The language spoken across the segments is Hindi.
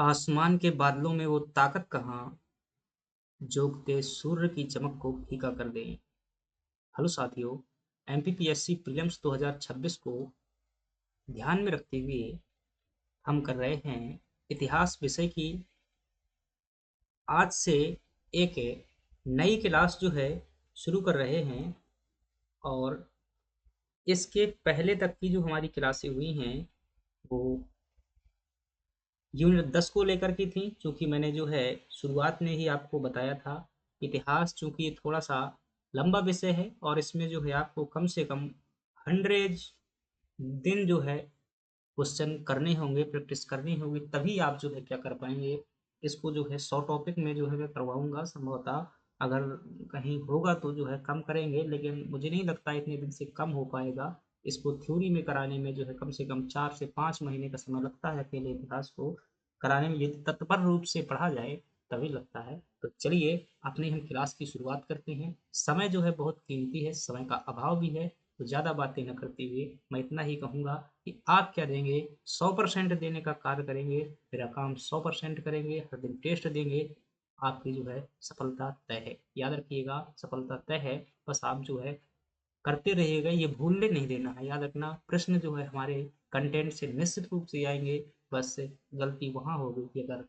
आसमान के बादलों में वो ताकत कहाँ जो तेज सूर्य की चमक को फीका कर दे। हेलो साथियों, एमपीपीएससी प्रीलिम्स 2026 को ध्यान में रखते हुए हम कर रहे हैं इतिहास विषय की। आज से एक नई क्लास जो है शुरू कर रहे हैं और इसके पहले तक की जो हमारी क्लासें हुई हैं वो यूनिट 10 को लेकर की थी, क्योंकि मैंने जो है शुरुआत में ही आपको बताया था। इतिहास चूंकि ये थोड़ा सा लंबा विषय है और इसमें जो है आपको कम से कम 100 दिन जो है क्वेश्चन करने होंगे, प्रैक्टिस करनी होगी, तभी आप जो है क्या कर पाएंगे। इसको जो है 100 टॉपिक में जो है मैं करवाऊंगा संभवतः। अगर कहीं होगा तो जो है कम करेंगे, लेकिन मुझे नहीं लगता इतने दिन से कम हो पाएगा। इसको थ्योरी में कराने में जो है कम से कम 4 से 5 महीने का समय लगता है। अकेले इतिहास को कराने में यदि तत्पर रूप से पढ़ा जाए तभी लगता है। तो चलिए अपनी हम क्लास की शुरुआत करते हैं। समय जो है बहुत कीमती है, समय का अभाव भी है, तो ज़्यादा बातें न करते हुए मैं इतना ही कहूँगा कि आप क्या देंगे, 100% देने का कार्य करेंगे, मेरा काम 100% करेंगे, हर दिन टेस्ट देंगे, आपकी जो है सफलता तय है। याद रखिएगा, सफलता तय है। बस आप जो है करते रहिएगा, ये भूलने नहीं देना है। याद रखना, प्रश्न जो है हमारे कंटेंट से निश्चित रूप से आएंगे। बस गलती वहाँ होगी कि अगर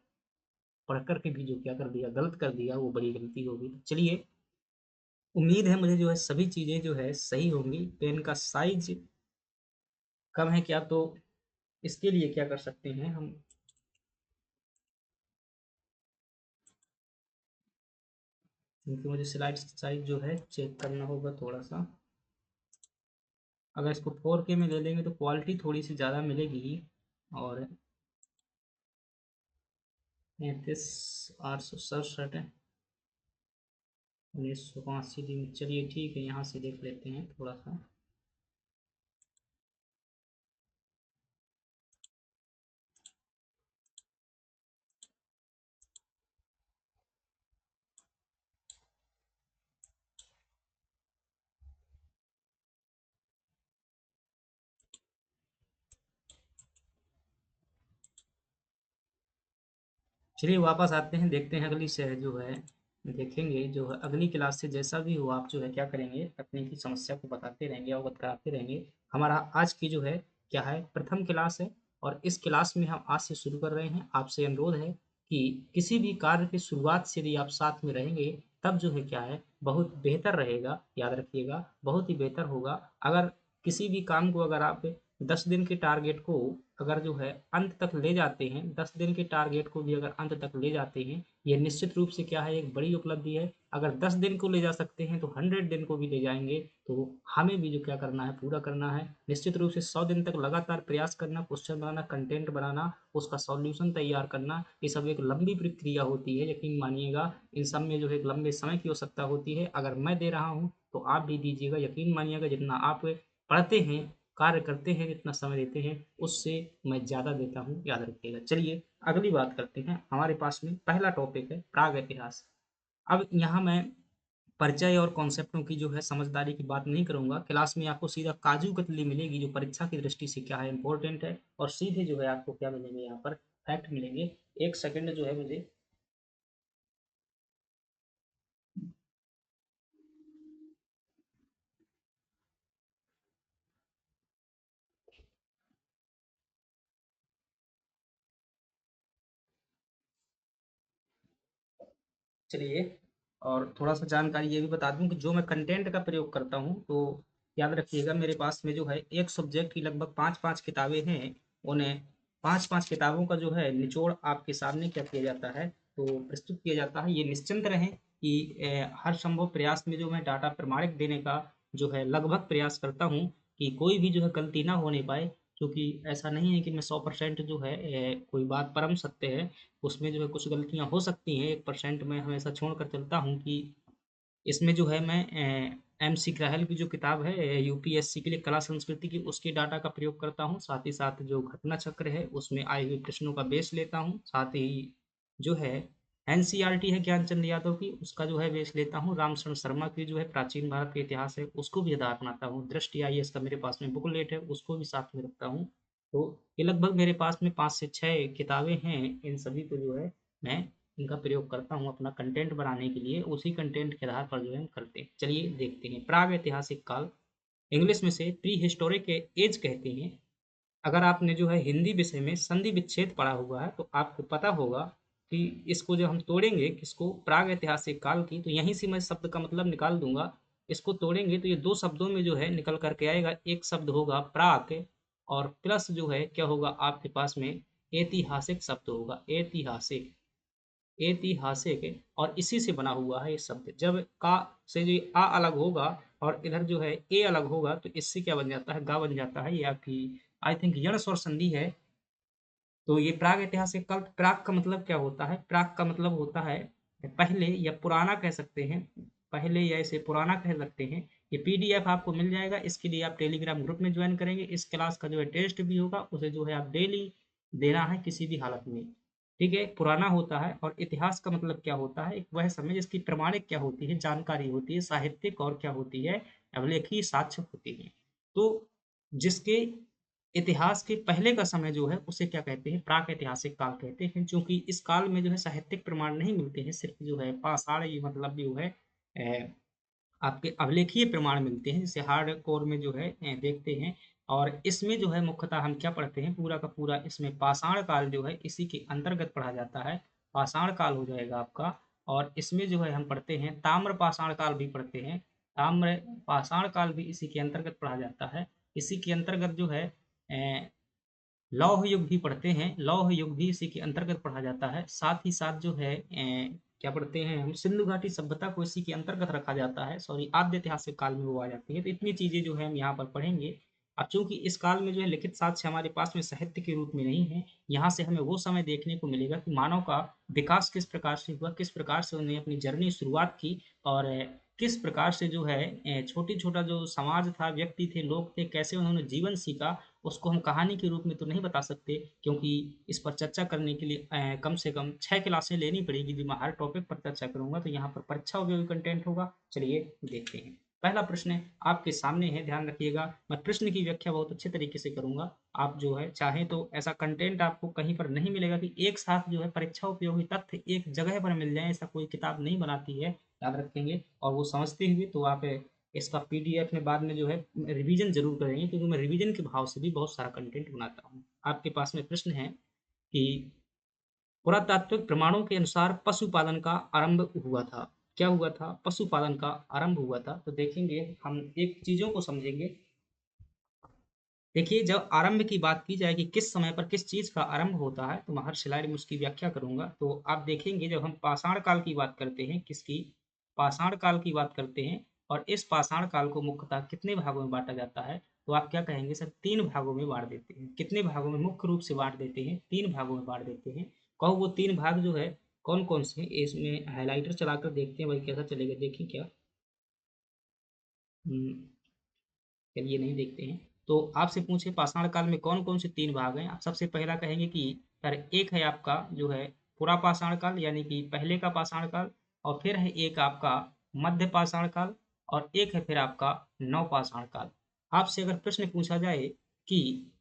पढ़ कर के भी जो क्या कर दिया, गलत कर दिया, वो बड़ी गलती होगी। तो चलिए, उम्मीद है मुझे जो है सभी चीज़ें जो है सही होंगी। पेन का साइज कम है क्या, तो इसके लिए क्या कर सकते हैं हम, क्योंकि मुझे स्लाइड साइज जो है चेक करना होगा थोड़ा सा। अगर इसको 4K में ले लेंगे तो क्वालिटी थोड़ी सी ज़्यादा मिलेगी। और 35 867 है, 1985 दिन। चलिए ठीक है, यहाँ से देख लेते हैं थोड़ा सा। चलिए वापस आते हैं, देखते हैं अगली से जो है देखेंगे। जो है अगली क्लास से जैसा भी हो, आप जो है क्या करेंगे, अपनी की समस्या को बताते रहेंगे, अवगत कराते रहेंगे। हमारा आज की जो है क्या है, प्रथम क्लास है। और इस क्लास में हम आज से शुरू कर रहे हैं। आपसे अनुरोध है कि किसी भी कार्य की शुरुआत से यदि आप साथ में रहेंगे तब जो है क्या है, बहुत बेहतर रहेगा। याद रखिएगा, बहुत ही बेहतर होगा। अगर किसी भी काम को अगर आप 10 दिन के टारगेट को अगर जो है अंत तक ले जाते हैं, 10 दिन के टारगेट को भी अगर अंत तक ले जाते हैं, ये निश्चित रूप से क्या है, एक बड़ी उपलब्धि है। अगर 10 दिन को ले जा सकते हैं तो 100 दिन को भी ले जाएंगे। तो हमें भी जो क्या करना है, पूरा करना है। निश्चित रूप से 100 दिन तक लगातार प्रयास करना, क्वेश्चन बनाना, कंटेंट बनाना, उसका सॉल्यूशन तैयार करना, ये सब एक लंबी प्रक्रिया होती है। यकीन मानिएगा, इन सब में जो है एक लंबे समय की आवश्यकता होती है। अगर मैं दे रहा हूँ तो आप भी दीजिएगा। यकीन मानिएगा, जितना आप पढ़ते हैं, कार्य करते हैं, जितना समय देते हैं, उससे मैं ज़्यादा देता हूँ। याद रखिएगा। चलिए अगली बात करते हैं। हमारे पास में पहला टॉपिक है प्राग इतिहास। अब यहाँ मैं परिचय और कॉन्सेप्टों की जो है समझदारी की बात नहीं करूंगा। क्लास में आपको सीधा काजू कतली मिलेगी, जो परीक्षा की दृष्टि से क्या है, इंपॉर्टेंट है। और सीधे जो है आपको क्या मिलेंगे, यहाँ पर फैक्ट मिलेंगे। एक सेकंड जो है मुझे, चलिए। और थोड़ा सा जानकारी ये भी बता दूं कि जो मैं कंटेंट का प्रयोग करता हूं, तो याद रखिएगा, मेरे पास में जो है एक सब्जेक्ट की लगभग 5 5 किताबें हैं। उन्हें 5 5 किताबों का जो है निचोड़ आपके सामने क्या किया जाता है, तो प्रस्तुत किया जाता है। ये निश्चिंत रहें कि हर संभव प्रयास में जो मैं डाटा प्रमाणिक देने का जो है लगभग प्रयास करता हूँ कि कोई भी जो है गलती ना होने पाए। क्योंकि ऐसा नहीं है कि मैं 100% जो है कोई बात परम सत्य है, उसमें जो है कुछ गलतियाँ हो सकती हैं। 1% मैं हमेशा छोड़कर चलता हूँ कि इसमें जो है मैं MC ग्राहल की जो किताब है यूपीएससी के लिए कला संस्कृति की, उसके डाटा का प्रयोग करता हूँ। साथ ही साथ जो घटना चक्र है उसमें आए हुए प्रश्नों का बेस लेता हूँ। साथ ही जो है एनसीईआरटी है ज्ञानचंद यादव की, उसका जो है बेस लेता हूँ। रामशरण शर्मा की जो है प्राचीन भारत का इतिहास है, उसको भी आधार बनाता हूँ। दृष्टि IAS का मेरे पास में बुकलेट है, उसको भी साथ में रखता हूँ। तो ये लगभग मेरे पास में 5 से 6 किताबें हैं, इन सभी को जो है मैं इनका प्रयोग करता हूँ अपना कंटेंट बनाने के लिए, उसी कंटेंट के आधार पर जो है हम करते हैं। चलिए देखते हैं, प्रागैतिहासिक काल, इंग्लिश में से प्री हिस्टोरिक एज कहते हैं। अगर आपने जो है हिंदी विषय में संधि विच्छेद पढ़ा हुआ है तो आपको पता होगा कि इसको जब हम तोड़ेंगे किसको, प्राग ऐतिहासिक काल की, तो यहीं से मैं शब्द का मतलब निकाल दूंगा। इसको तोड़ेंगे तो ये दो शब्दों में जो है निकल करके आएगा, एक शब्द होगा प्राक और प्लस जो है क्या होगा आपके पास में ऐतिहासिक शब्द होगा, ऐतिहासिक, ऐतिहासिक। और इसी से बना हुआ है ये शब्द। जब का से जो आ अलग होगा और इधर जो है ए अलग होगा तो इससे क्या बन जाता है, गा बन जाता है। ये आपकी आई थिंक यण स्वर संधि है। तो ये प्राग ऐतिहासिक काल, प्राग का मतलब क्या होता है, प्राग का मतलब होता है पहले या पुराना कह सकते हैं, पहले या इसे पुराना कह सकते हैं। ये पीडीएफ आपको मिल जाएगा, इसके लिए आप टेलीग्राम ग्रुप में ज्वाइन करेंगे। इस क्लास का जो है टेस्ट भी होगा, उसे जो है आप डेली देना है किसी भी हालत में, ठीक है। पुराना होता है और इतिहास का मतलब क्या होता है, एक वह समय जिसकी प्रमाणिक क्या होती है, जानकारी होती है, साहित्यिक और क्या होती है, अभिलेखीय साक्ष्य होती है। तो जिसके इतिहास के पहले का समय जो है उसे क्या कहते हैं, प्राक ऐतिहासिक काल कहते हैं। क्योंकि इस काल में जो है साहित्यिक प्रमाण नहीं मिलते हैं, सिर्फ जो है पाषाण, ये मतलब जो है आपके अभिलेखीय प्रमाण मिलते हैं, जैसे हार्ड कोर में जो है देखते हैं। और इसमें जो है मुख्यतः हम क्या पढ़ते हैं, पूरा का पूरा इसमें पाषाण काल जो है इसी के अंतर्गत पढ़ा जाता है, पाषाण काल हो जाएगा आपका। और इसमें जो है हम पढ़ते हैं ताम्र पाषाण काल भी पढ़ते हैं, ताम्र पाषाण काल भी इसी के अंतर्गत पढ़ा जाता है। इसी के अंतर्गत जो है लौह युग भी पढ़ते हैं, लौह युग भी इसी के अंतर्गत पढ़ा जाता है। साथ ही साथ जो है क्या पढ़ते हैं हम, सिंधु घाटी सभ्यता को इसी के अंतर्गत रखा जाता है, सॉरी आद्य ऐतिहासिक काल में वो आ जाती है। तो इतनी चीजें जो है हम यहाँ पर पढ़ेंगे। अब चूंकि इस काल में जो है लिखित साक्ष्य हमारे पास में साहित्य के रूप में नहीं है, यहाँ से हमें वो समय देखने को मिलेगा कि मानव का विकास किस प्रकार से हुआ, किस प्रकार से उन्हें अपनी जर्नी शुरुआत की, और किस प्रकार से जो है छोटी छोटा जो समाज था, व्यक्ति थे, लोग थे, कैसे उन्होंने जीवन सीखा। उसको हम कहानी के रूप में तो नहीं बता सकते, क्योंकि इस पर चर्चा करने के लिए कम से कम 6 क्लासें लेनी पड़ेगी। जो मैं हर टॉपिक पर चर्चा करूंगा तो यहाँ पर परीक्षा उपयोगी कंटेंट होगा। चलिए देखते हैं। पहला प्रश्न आपके सामने है, ध्यान रखिएगा। मैं प्रश्न की व्याख्या बहुत अच्छे तरीके से करूंगा। आप जो है चाहें तो ऐसा कंटेंट आपको कहीं पर नहीं मिलेगा कि एक साथ जो है परीक्षा उपयोगी तथ्य एक जगह पर मिल जाए, ऐसा कोई किताब नहीं बनाती है, याद रखेंगे। और वो समझते हुए तो आप इसका पीडीएफ में बाद में जो है रिवीजन जरूर करेंगे, क्योंकि मैं रिवीजन के भाव से भी बहुत सारा कंटेंट बनाता हूँ। आपके पास में प्रश्न है कि पुरातात्विक प्रमाणों के अनुसार पशुपालन का आरंभ हुआ था। क्या हुआ था, पशुपालन का आरंभ हुआ था। तो देखेंगे हम एक चीजों को समझेंगे। देखिए, जब आरंभ की बात की जाए कि किस समय पर किस चीज का आरंभ होता है, तो मैं हर स्लाइड में उसकी व्याख्या करूंगा। तो आप देखेंगे जब हम पाषाण काल की बात करते हैं, किसकी, पाषाण काल की बात करते हैं, और इस पाषाण काल को मुख्यतः कितने भागों में बांटा जाता है, तो आप क्या कहेंगे सर, 3 भागों में बांट देते हैं। कितने भागों में मुख्य रूप से बांट देते हैं, 3 भागों में बांट देते हैं। कहो वो 3 भाग जो है कौन कौन से हैं, इसमें हाईलाइटर चलाकर देखते हैं भाई कैसा चलेगा, देखिए क्या। हम्म, चलिए नहीं देखते हैं। तो आपसे पूछे पाषाण काल में कौन कौन से 3 भाग हैं, आप सबसे पहला कहेंगे कि सर एक है आपका जो है पुरा पाषाण काल, यानी कि पहले का पाषाण काल। और फिर है एक आपका मध्य पाषाण काल। और एक है फिर आपका नव पाषाण काल। आपसे अगर प्रश्न पूछा जाए कि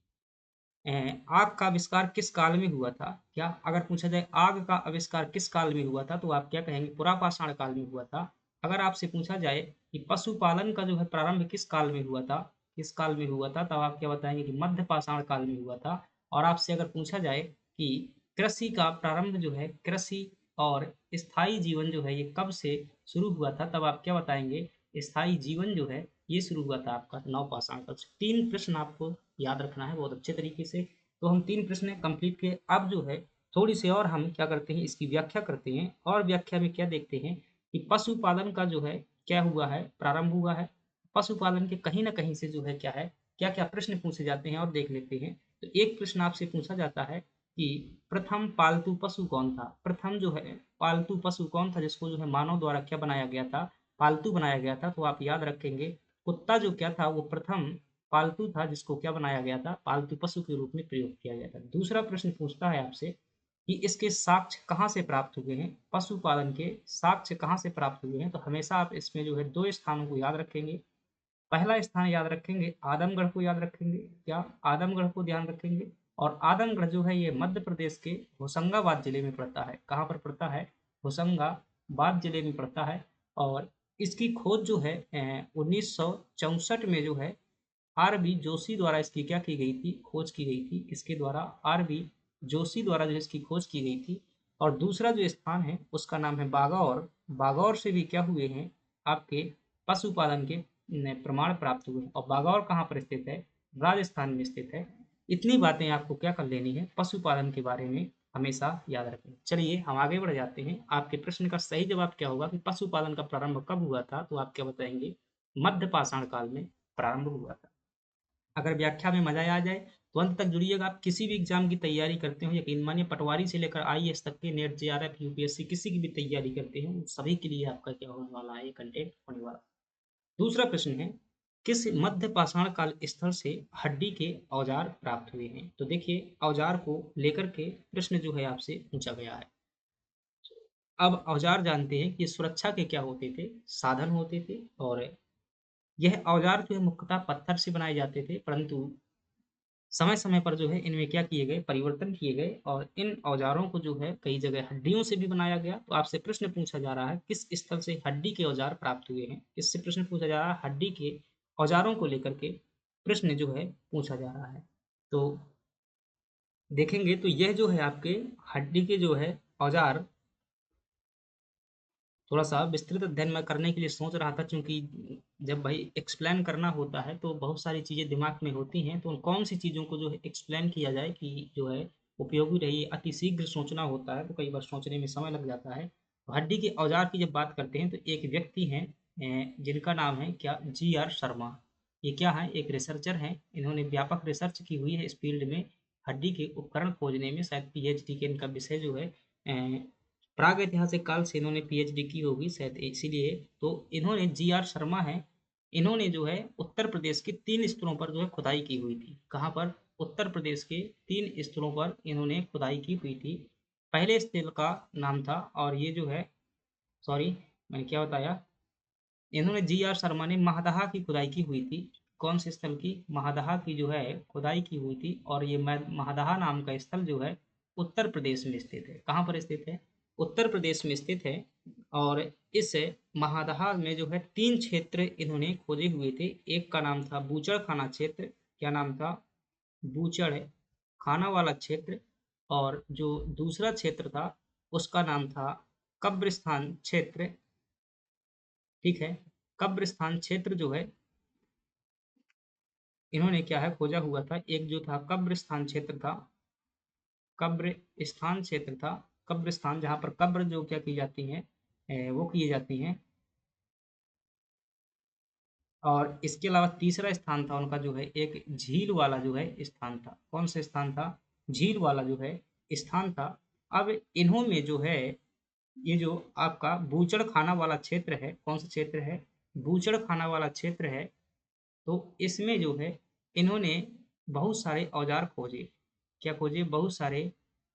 आग का आविष्कार किस काल में हुआ था, क्या अगर पूछा जाए आग का आविष्कार किस काल में हुआ था, तो आप क्या कहेंगे, पुरापाषाण काल में हुआ था। अगर आपसे पूछा जाए कि पशुपालन का जो है प्रारंभ किस काल में हुआ था, किस काल में हुआ था, तब आप क्या बताएंगे कि मध्य पाषाण काल में हुआ था। और आपसे अगर पूछा जाए कि कृषि का प्रारंभ जो है, कृषि और स्थायी जीवन जो है ये कब से शुरू हुआ था, तब आप क्या बताएंगे, स्थायी जीवन जो है ये शुरू हुआ था आपका नवपाषाण काल से। 3 प्रश्न आपको याद रखना है बहुत अच्छे तरीके से। तो हम 3 प्रश्न कंप्लीट किए। अब जो है थोड़ी सी और हम क्या करते हैं, इसकी व्याख्या करते हैं। और व्याख्या में क्या देखते हैं कि पशुपालन का जो है क्या हुआ है, प्रारंभ हुआ है। पशुपालन के कहीं ना कहीं से जो है क्या है, क्या क्या प्रश्न पूछे जाते हैं और देख लेते हैं। तो एक प्रश्न आपसे पूछा जाता है कि प्रथम पालतू पशु कौन था। प्रथम जो है पालतू पशु कौन था जिसको जो है मानव द्वारा क्या बनाया गया था, पालतू बनाया गया था। तो आप याद रखेंगे कुत्ता जो क्या था वो प्रथम पालतू था, जिसको क्या बनाया गया था, पालतू पशु के रूप में प्रयोग किया गया था। दूसरा प्रश्न पूछता है आपसे कि इसके साक्ष्य कहाँ से प्राप्त हुए हैं, पशुपालन के साक्ष्य कहाँ से प्राप्त हुए हैं। तो हमेशा आप इसमें जो है 2 स्थानों को याद रखेंगे। पहला स्थान याद रखेंगे, आदमगढ़ को याद रखेंगे, क्या आदमगढ़ को ध्यान रखेंगे। और आदमगढ़ जो है ये मध्य प्रदेश के होशंगाबाद जिले में पड़ता है। कहाँ पर पड़ता है? होशंगाबाद जिले में पड़ता है। और इसकी खोज जो है 1964 में जो है आर बी जोशी द्वारा इसकी क्या की गई थी? खोज की गई थी। इसके द्वारा आर बी जोशी द्वारा जो इसकी खोज की गई थी। और दूसरा जो स्थान है उसका नाम है बागौर। बागौर से भी क्या हुए हैं आपके पशुपालन के प्रमाण प्राप्त हुए हैं। और बागौर कहाँ पर स्थित है? राजस्थान में स्थित है। इतनी बातें आपको क्या कर लेनी है? पशुपालन के बारे में हमेशा याद रखें। चलिए हम आगे बढ़ जाते हैं। आपके प्रश्न का सही जवाब क्या होगा कि पशुपालन का प्रारंभ कब हुआ था? तो आप क्या बताएंगे? मध्य पाषाण काल में प्रारंभ हुआ था। अगर व्याख्या में मजा आ जाए तो अंत तक जुड़िएगा। आप किसी भी एग्जाम की तैयारी करते हो, यकीन मानिए पटवारी से लेकर आईएएस तक के, नेट जेआरएफ यूपीएससी किसी की भी तैयारी करते हैं, उन सभी के लिए आपका क्या होने वाला है? ये कंटेंट होने वाला। दूसरा प्रश्न है, किस मध्य पाषाण काल स्थल से हड्डी के औजार प्राप्त हुए हैं? तो देखिए औजार को लेकर के प्रश्न जो है आपसे पूछा गया है। अब औजार जानते हैं कि सुरक्षा के क्या होते थे? साधन होते थे। और यह औजार जो है मुख्यतः पत्थर से बनाए जाते थे, परंतु समय समय पर जो है इनमें क्या किए गए? परिवर्तन किए गए। और इन औजारों को जो है कई जगह हड्डियों से भी बनाया गया। तो आपसे प्रश्न पूछा जा रहा है किस स्थल से हड्डी के औजार प्राप्त हुए हैं? किससे प्रश्न पूछा जा रहा है? हड्डी के औजारों को लेकर के प्रश्न जो है पूछा जा रहा है। तो देखेंगे तो यह जो है आपके हड्डी के जो है औजार, थोड़ा सा विस्तृत अध्ययन मैं करने के लिए सोच रहा था, क्योंकि जब भाई एक्सप्लेन करना होता है तो बहुत सारी चीज़ें दिमाग में होती हैं, तो उन कौन सी चीज़ों को जो है एक्सप्लेन किया जाए कि जो है उपयोगी रही। अति शीघ्र सोचना होता है तो कई बार सोचने में समय लग जाता है। तो हड्डी के औजार की जब बात करते हैं तो एक व्यक्ति हैं जिनका नाम है क्या? जी आर शर्मा। ये क्या है? एक रिसर्चर हैं। इन्होंने व्यापक रिसर्च की हुई है इस फील्ड में, हड्डी के उपकरण खोजने में। शायद पीएचडी के इनका विषय जो है प्राग ऐतिहासिक काल से इन्होंने पीएचडी की होगी शायद, इसीलिए। तो इन्होंने जी आर शर्मा है, इन्होंने जो है उत्तर प्रदेश के 3 स्थलों पर जो है खुदाई की हुई थी। कहाँ पर? उत्तर प्रदेश के 3 स्थलों पर इन्होंने खुदाई की हुई थी। पहले स्थल का नाम था, और ये जो है, सॉरी मैंने क्या बताया, इन्होंने जी आर शर्मा ने महदहा की खुदाई की हुई थी। कौन से स्थल की? महदहा की जो है खुदाई की हुई थी। और ये महदहा नाम का स्थल जो है उत्तर प्रदेश में स्थित है। कहाँ पर स्थित है? उत्तर प्रदेश में स्थित है। और इस महदहा में जो है 3 क्षेत्र इन्होंने खोजे हुए थे। एक का नाम था बूचड़ खाना क्षेत्र। क्या नाम था? बूचड़ खाना वाला क्षेत्र। और जो दूसरा क्षेत्र था उसका नाम था कब्रिस्तान क्षेत्र। ठीक है, कब्रिस्तान क्षेत्र जो है इन्होंने क्या है खोजा हुआ था। एक जो था कब्रिस्तान क्षेत्र था, कब्रिस्तान क्षेत्र था, कब्रिस्तान जहाँ पर कब्र जो क्या की जाती हैं, वो किए जाती हैं। और इसके अलावा तीसरा स्थान था उनका जो है एक झील वाला जो है स्थान था। कौन सा स्थान था? झील वाला जो है स्थान था। अब इन्होंने जो है ये जो आपका बूचड़ खाना वाला क्षेत्र है, कौन सा क्षेत्र है? बूचड़ खाना वाला क्षेत्र है। तो इसमें जो है इन्होंने बहुत सारे औजार खोजे। क्या खोजे? बहुत सारे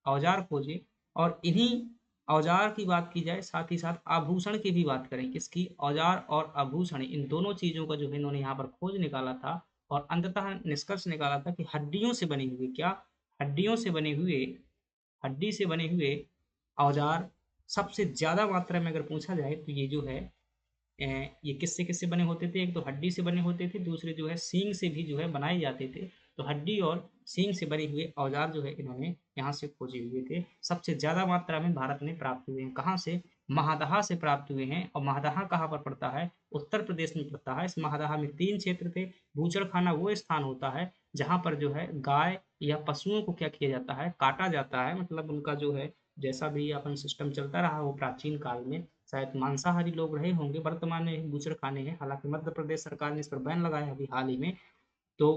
औजार खोजे। और इन्हीं औजार की बात की जाए, साथ ही साथ आभूषण की भी बात करें। किसकी? औजार और आभूषण, इन दोनों चीज़ों का जो है इन्होंने यहाँ पर खोज निकाला था। और अंततः निष्कर्ष निकाला था कि हड्डियों से बने हुए, क्या? हड्डियों से बने हुए, हड्डी से बने हुए औजार सबसे ज़्यादा मात्रा में अगर पूछा जाए तो ये जो है ये किससे किससे बने होते थे? एक तो हड्डी से बने होते थे, दूसरे जो है सींग से भी जो है बनाए जाते थे। तो हड्डी और सींग से बने हुए औजार जो है इन्होंने यहाँ से खोजे हुए थे। सबसे ज़्यादा मात्रा में भारत में प्राप्त हुए हैं। कहाँ से? महदहा से प्राप्त हुए हैं। और महदहा कहाँ पर पड़ता है? उत्तर प्रदेश में पड़ता है। इस महदहा में 3 क्षेत्र थे। बूचड़खाना वो स्थान होता है जहाँ पर जो है गाय या पशुओं को क्या किया जाता है? काटा जाता है। मतलब उनका जो है जैसा भी अपन सिस्टम चलता रहा वो प्राचीन काल में, शायद मांसाहारी लोग रहे होंगे, वर्तमान में बूचड़खाने हैं। हालांकि मध्य प्रदेश सरकार ने इस पर बैन लगाया अभी हाल ही में। तो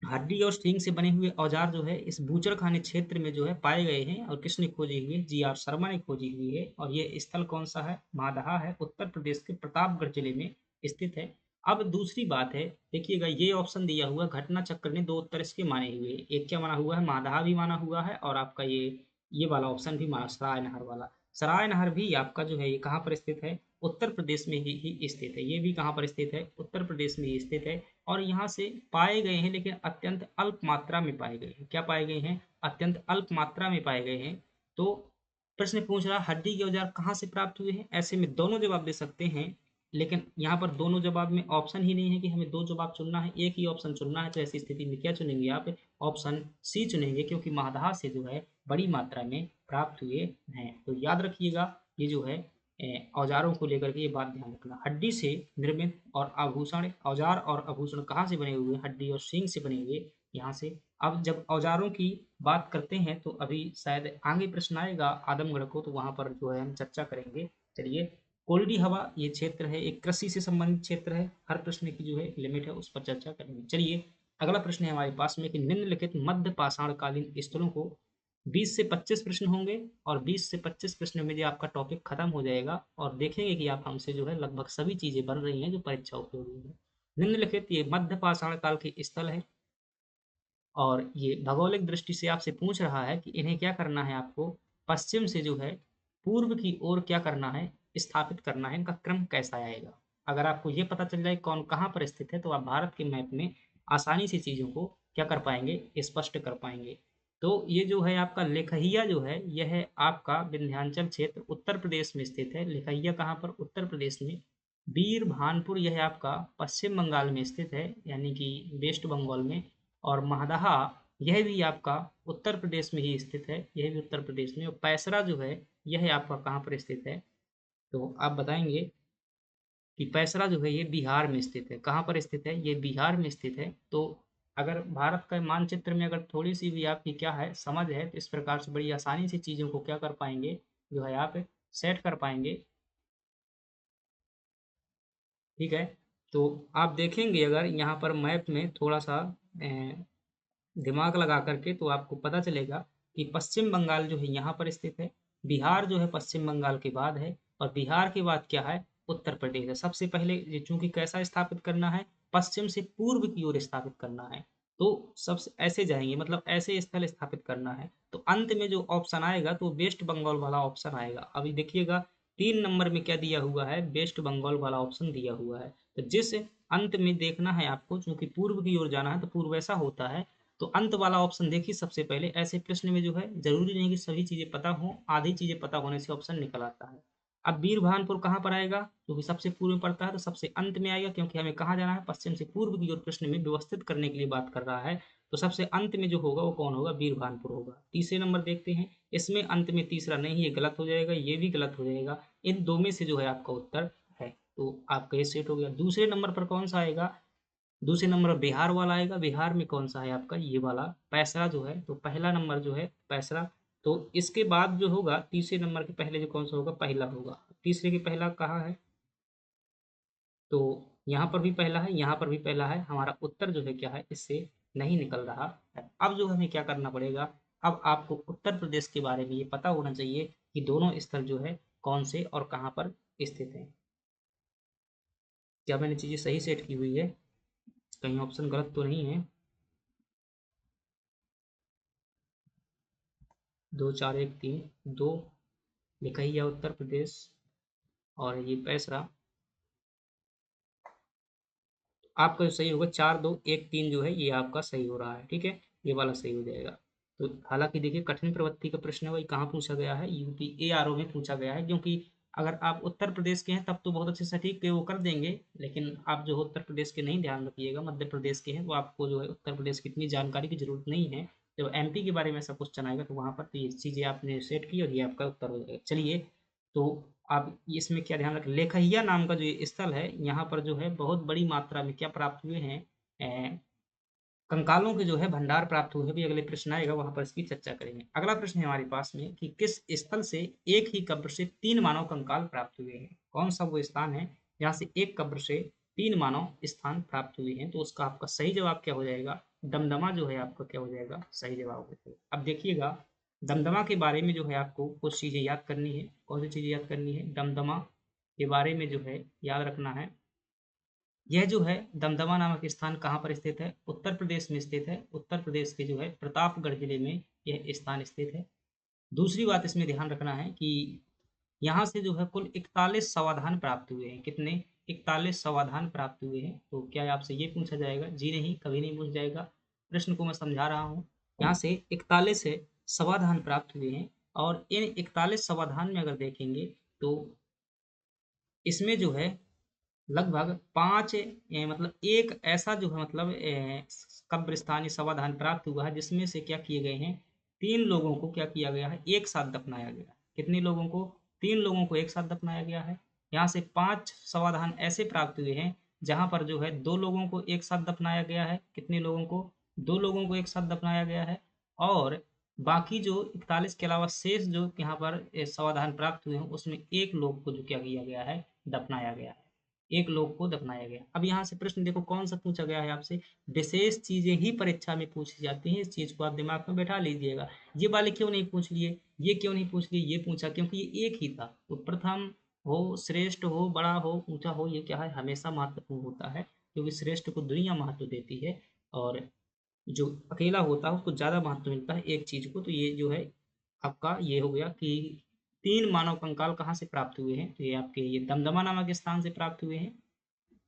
हड्डी और सींग से बने हुए औजार जो है इस बूचड़खाने क्षेत्र में जो है पाए गए हैं। और किसने खोजी हुई है? जी आर शर्मा ने खोजी हुई है। और ये स्थल कौन सा है? महदहा है, उत्तर प्रदेश के प्रतापगढ़ जिले में स्थित है। अब दूसरी बात है, देखिएगा ये ऑप्शन दिया हुआ घटना चक्र ने 2 उत्तर इसके माने हुए हैं। एक क्या माना हुआ है? महदहा भी माना हुआ है, और आपका ये वाला ऑप्शन भी माना, सराय नहर वाला। सराय नहर भी आपका जो है ये कहाँ पर स्थित है? उत्तर प्रदेश में ही स्थित है। ये भी कहाँ पर स्थित है? उत्तर प्रदेश में ही स्थित है। और यहाँ से पाए गए हैं, लेकिन अत्यंत अल्प मात्रा में पाए गए हैं। क्या पाए गए हैं? अत्यंत अल्प मात्रा में पाए गए हैं। तो प्रश्न पूछ रहा हड्डी के औजार कहाँ से प्राप्त हुए हैं? ऐसे में दोनों जवाब दे सकते हैं, लेकिन यहाँ पर दोनों जवाब में ऑप्शन ही नहीं है कि हमें दो जवाब चुनना है, एक ही ऑप्शन चुनना है। तो ऐसी स्थिति में क्या चुनेंगे आप? ऑप्शन सी चुनेंगे, क्योंकि महादाह से जो है बड़ी मात्रा में प्राप्त हुए हैं। तो याद रखिएगा, ये जो है औजारों को लेकर के ये बात ध्यान रखना। हड्डी से निर्मित और आभूषण, औजार और आभूषण कहाँ से बने हुए? हड्डी और सींग से बने हुए, यहाँ से। अब जब औजारों की बात करते हैं तो अभी शायद आगे प्रश्न आएगा आदमगढ़ को, तो वहाँ पर जो है हम चर्चा करेंगे। चलिए, कोल्डी हवा ये क्षेत्र है, एक कृषि से संबंधित क्षेत्र है। हर प्रश्न की जो है लिमिट है, उस पर चर्चा करेंगे। चलिए, अगला प्रश्न है हमारे पास में कि निम्नलिखित मध्य पाषाणकालीन स्थलों को 20 से 25 प्रश्न होंगे, और 20 से 25 प्रश्न में जो आपका टॉपिक खत्म हो जाएगा, और देखेंगे कि आप हमसे जो है लगभग सभी चीजें बन रही हैं जो परीक्षा उपयोगी है। निम्नलिखित ये मध्य पाषाण काल के स्थल है, और ये भौगोलिक दृष्टि से आपसे पूछ रहा है कि इन्हें क्या करना है आपको? पश्चिम से जो है पूर्व की ओर क्या करना है? स्थापित करना है। इनका क्रम कैसा आएगा? अगर आपको ये पता चल जाए कौन कहाँ पर स्थित है, तो आप भारत के मैप में आसानी से चीज़ों को क्या कर पाएंगे? स्पष्ट कर पाएंगे। तो ये जो है आपका लेखहिया जो है, यह है आपका विंध्याचल क्षेत्र उत्तर प्रदेश में स्थित है। लेखहिया कहाँ पर? उत्तर प्रदेश में। वीर भानपुर यह आपका पश्चिम बंगाल में स्थित है, यानी कि वेस्ट बंगाल में। और महदहा यह भी आपका उत्तर प्रदेश में ही स्थित है, यह भी उत्तर प्रदेश में। और पैसरा जो है यह आपका कहाँ पर स्थित है? तो आप बताएंगे कि पैसरा जो है ये बिहार में स्थित है। कहाँ पर स्थित है? ये बिहार में स्थित है। तो अगर भारत का मानचित्र में अगर थोड़ी सी भी आपकी क्या है समझ है, तो इस प्रकार से बड़ी आसानी से चीज़ों को क्या कर पाएंगे, जो है आप सेट कर पाएंगे। ठीक है, तो आप देखेंगे अगर यहाँ पर मैप में थोड़ा सा दिमाग लगा करके, तो आपको पता चलेगा कि पश्चिम बंगाल जो है यहाँ पर स्थित है। बिहार जो है पश्चिम बंगाल के बाद है, और बिहार के बाद क्या है? उत्तर प्रदेश है। सबसे पहले ये चूंकि कैसा स्थापित करना है? पश्चिम से पूर्व की ओर स्थापित करना है। तो सबसे ऐसे जाएंगे, मतलब ऐसे स्थल स्थापित करना है। तो अंत में जो ऑप्शन आएगा तो वेस्ट बंगाल वाला ऑप्शन आएगा। अभी देखिएगा 3 नंबर में क्या दिया हुआ है? वेस्ट बंगाल वाला ऑप्शन दिया हुआ है। तो जिस अंत में देखना है आपको, चूंकि पूर्व की ओर जाना है तो पूर्व ऐसा होता है, तो अंत वाला ऑप्शन देखिए सबसे पहले। ऐसे प्रश्न में जो है जरूरी नहीं कि सभी चीजें पता हो, आधी चीजें पता होने से ऑप्शन निकल आता है। अब वीरभानपुर कहाँ पर आएगा? क्योंकि सबसे पूर्व में पड़ता है तो सबसे अंत में आएगा, क्योंकि हमें कहाँ जाना है? पश्चिम से पूर्व की ओर प्रश्न में व्यवस्थित करने के लिए बात कर रहा है। तो सबसे अंत में जो होगा वो कौन होगा? वीरभानपुर होगा। तीसरे नंबर देखते हैं, इसमें अंत में तीसरा नहीं, ये गलत हो जाएगा, ये भी गलत हो जाएगा। इन दो में से जो है आपका उत्तर है। तो आपका ये सेट हो गया। दूसरे नंबर पर कौन सा आएगा? दूसरे नंबर बिहार वाला आएगा। बिहार में कौन सा है आपका? ये वाला पैसरा जो है। तो पहला नंबर जो है पैसरा। तो इसके बाद जो होगा तीसरे नंबर के पहले जो कौन सा होगा? पहला होगा। तीसरे के पहला कहाँ है? तो यहाँ पर भी पहला है, यहाँ पर भी पहला है। हमारा उत्तर जो है क्या है? इससे नहीं निकल रहा है। अब जो हमें क्या करना पड़ेगा? अब आपको उत्तर प्रदेश के बारे में ये पता होना चाहिए कि दोनों स्थल जो है कौन से और कहाँ पर स्थित हैं। क्या मैंने चीज़ें सही सेट की हुई है? कहीं ऑप्शन गलत तो नहीं है? 2 4 1 3 2 लिखा उत्तर प्रदेश, और ये पैसरा। आपका जो सही होगा 4 2 1 3 जो है ये आपका सही हो रहा है। ठीक है, ये वाला सही हो जाएगा। तो हालांकि देखिए कठिन प्रवृत्ति का प्रश्न है, वही कहाँ पूछा गया है? यूपी ARO में पूछा गया है। क्योंकि अगर आप उत्तर प्रदेश के हैं तब तो बहुत अच्छे सटीक पे वो कर देंगे, लेकिन आप जो उत्तर प्रदेश के नहीं, ध्यान रखिएगा मध्य प्रदेश के हैं, तो आपको जो है उत्तर प्रदेश की इतनी जानकारी की जरूरत नहीं है। जब MP के बारे में ऐसा क्वेश्चन आएगा तो वहाँ पर तो ये चीज़ें आपने सेट की और ये आपका उत्तर हो जाएगा। चलिए, तो आप इसमें क्या ध्यान रखें? लेखहिया नाम का जो ये स्थल है, यहाँ पर जो है बहुत बड़ी मात्रा में क्या प्राप्त हुए हैं? कंकालों के जो है भंडार प्राप्त हुए हैं। भी अगले प्रश्न आएगा, वहां पर इसकी चर्चा करेंगे। अगला प्रश्न है हमारे पास में कि किस स्थल से एक ही कब्र से 3 मानव कंकाल प्राप्त हुए हैं? कौन सा वो स्थान है जहाँ से एक कब्र से 3 मानव स्थान प्राप्त हुए हैं? तो उसका आपका सही जवाब क्या हो जाएगा? दमदमा जो है आपका क्या हो जाएगा? सही जवाब हो जाएगा। अब देखिएगा, दमदमा के बारे में जो है आपको कुछ चीजें याद करनी है। कौन सी चीजें याद करनी है? दमदमा के बारे में जो है याद रखना है। यह जो है दमदमा नामक स्थान कहाँ पर स्थित है? उत्तर प्रदेश में स्थित है। उत्तर प्रदेश के जो है प्रतापगढ़ जिले में यह स्थान स्थित है। दूसरी बात इसमें ध्यान रखना है कि यहाँ से जो है कुल 41 समाधान प्राप्त हुए हैं। कितने? 41 समाधान प्राप्त हुए हैं। तो क्या आपसे ये पूछा जाएगा? जी नहीं, कभी नहीं पूछ जाएगा। प्रश्न को मैं समझा रहा हूँ। यहाँ से 41 समाधान प्राप्त हुए हैं और इन 41 समाधान में अगर देखेंगे तो इसमें जो है लगभग 5 मतलब एक ऐसा जो है मतलब कब्रिस्तानी समाधान प्राप्त हुआ है जिसमें से क्या किए गए हैं, 3 लोगों को क्या किया गया है, एक साथ दफनाया गया है। कितने लोगों को? 3 लोगों को एक साथ दफनाया गया है। यहाँ से 5 समाधान ऐसे प्राप्त हुए हैं जहाँ पर जो है 2 लोगों को एक साथ दफनाया गया है। कितने लोगों को? 2 लोगों को एक साथ दफनाया गया है। और बाकी जो 41 के अलावा शेष जो यहाँ पर समाधान प्राप्त हुए हैं उसमें एक लोग को जो क्या किया गया है, दफनाया गया है। एक लोग को दफनाया गया। अब यहाँ से प्रश्न देखो कौन सा पूछा गया है आपसे, विशेष चीजें ही परीक्षा में पूछी जाती हैं, इस चीज को आप दिमाग में बैठा लीजिएगा। ये वाले क्यों नहीं पूछ लिए, ये क्यों नहीं पूछ लिए, ये पूछा क्योंकि ये एक ही था। तो प्रथम हो, श्रेष्ठ हो, बड़ा हो, ऊंचा हो, ये क्या है, हमेशा महत्वपूर्ण होता है क्योंकि श्रेष्ठ को दुनिया महत्व देती है और जो अकेला होता है उसको ज्यादा महत्व मिलता है एक चीज को। तो ये जो है आपका ये हो गया कि 3 मानव कंकाल कहाँ से प्राप्त हुए हैं, तो ये आपके ये दमदमा नामक स्थान से प्राप्त हुए हैं।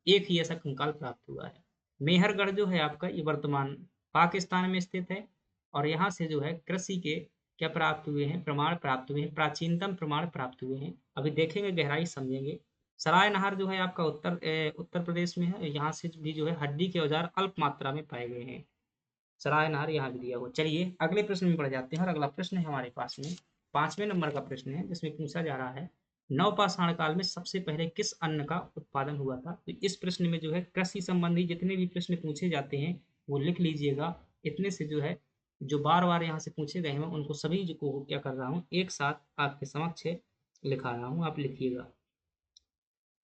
एक ही ऐसा कंकाल प्राप्त हुआ है। मेहरगढ़ जो है आपका ये वर्तमान पाकिस्तान में स्थित है और यहाँ से जो है कृषि के क्या प्राप्त हुए हैं, प्रमाण प्राप्त हुए हैं, प्राचीनतम प्रमाण प्राप्त हुए हैं। अभी देखेंगे, गहराई समझेंगे। सराय नहर जो है आपका उत्तर प्रदेश में है। यहाँ से भी जो है हड्डी के औजार अल्प मात्रा में पाए गए हैं। सराय नहर यहाँ भी दिया हुआ। चलिए अगले प्रश्न में बढ़ जाते हैं और अगला प्रश्न है हमारे पास में 5वें नंबर का प्रश्न है जिसमें पूछा जा रहा है नवपाषाण काल में सबसे पहले किस अन्न का उत्पादन हुआ था। तो इस प्रश्न में जो है कृषि संबंधी जितने भी प्रश्न पूछे जाते हैं वो लिख लीजिएगा। इतने से जो है जो बार बार यहाँ से पूछे गए हैं मैं उनको सभी को क्या कर रहा हूँ, एक साथ आपके समक्ष लिखा रहा हूँ, आप लिखिएगा।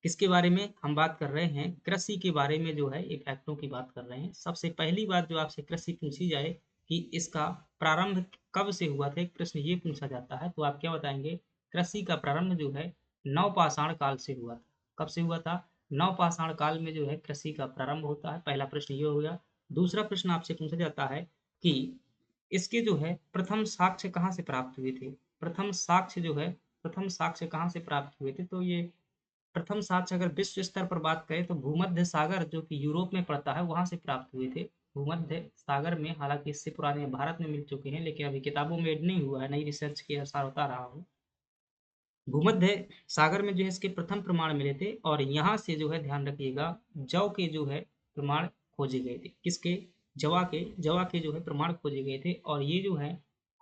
किसके बारे में हम बात कर रहे हैं? कृषि के बारे में जो है ये फैक्टों की बात कर रहे हैं। सबसे पहली बात जो आपसे कृषि पूछी जाए कि इसका प्रारंभ कब से हुआ था, एक प्रश्न ये पूछा जाता है तो आप क्या बताएंगे? कृषि का प्रारंभ जो है नवपाषाण काल से हुआ था। कब से हुआ था? नवपाषाण काल में जो है कृषि का प्रारंभ होता है। पहला प्रश्न ये हो गया। दूसरा प्रश्न आपसे पूछा जाता है कि इसके जो है प्रथम साक्ष्य कहाँ से प्राप्त हुए थे। प्रथम साक्ष्य जो है, प्रथम साक्ष्य कहाँ से प्राप्त हुए थे, तो ये प्रथम साक्ष्य अगर विश्व स्तर पर बात करें तो भूमध्य सागर जो कि यूरोप में पड़ता है वहां से प्राप्त हुए थे। भूमध्य सागर में, हालांकि इससे पुराने भारत में मिल चुके हैं लेकिन अभी किताबों में ऐड नहीं हुआ है, नई रिसर्च के अनुसार बता रहा हूँ। भूमध्य सागर में जो है इसके प्रथम प्रमाण मिले थे और यहाँ से जो है ध्यान रखिएगा जौ के जो है प्रमाण खोजे गए थे। किसके? जवा के जो है प्रमाण खोजे गए थे और ये जो है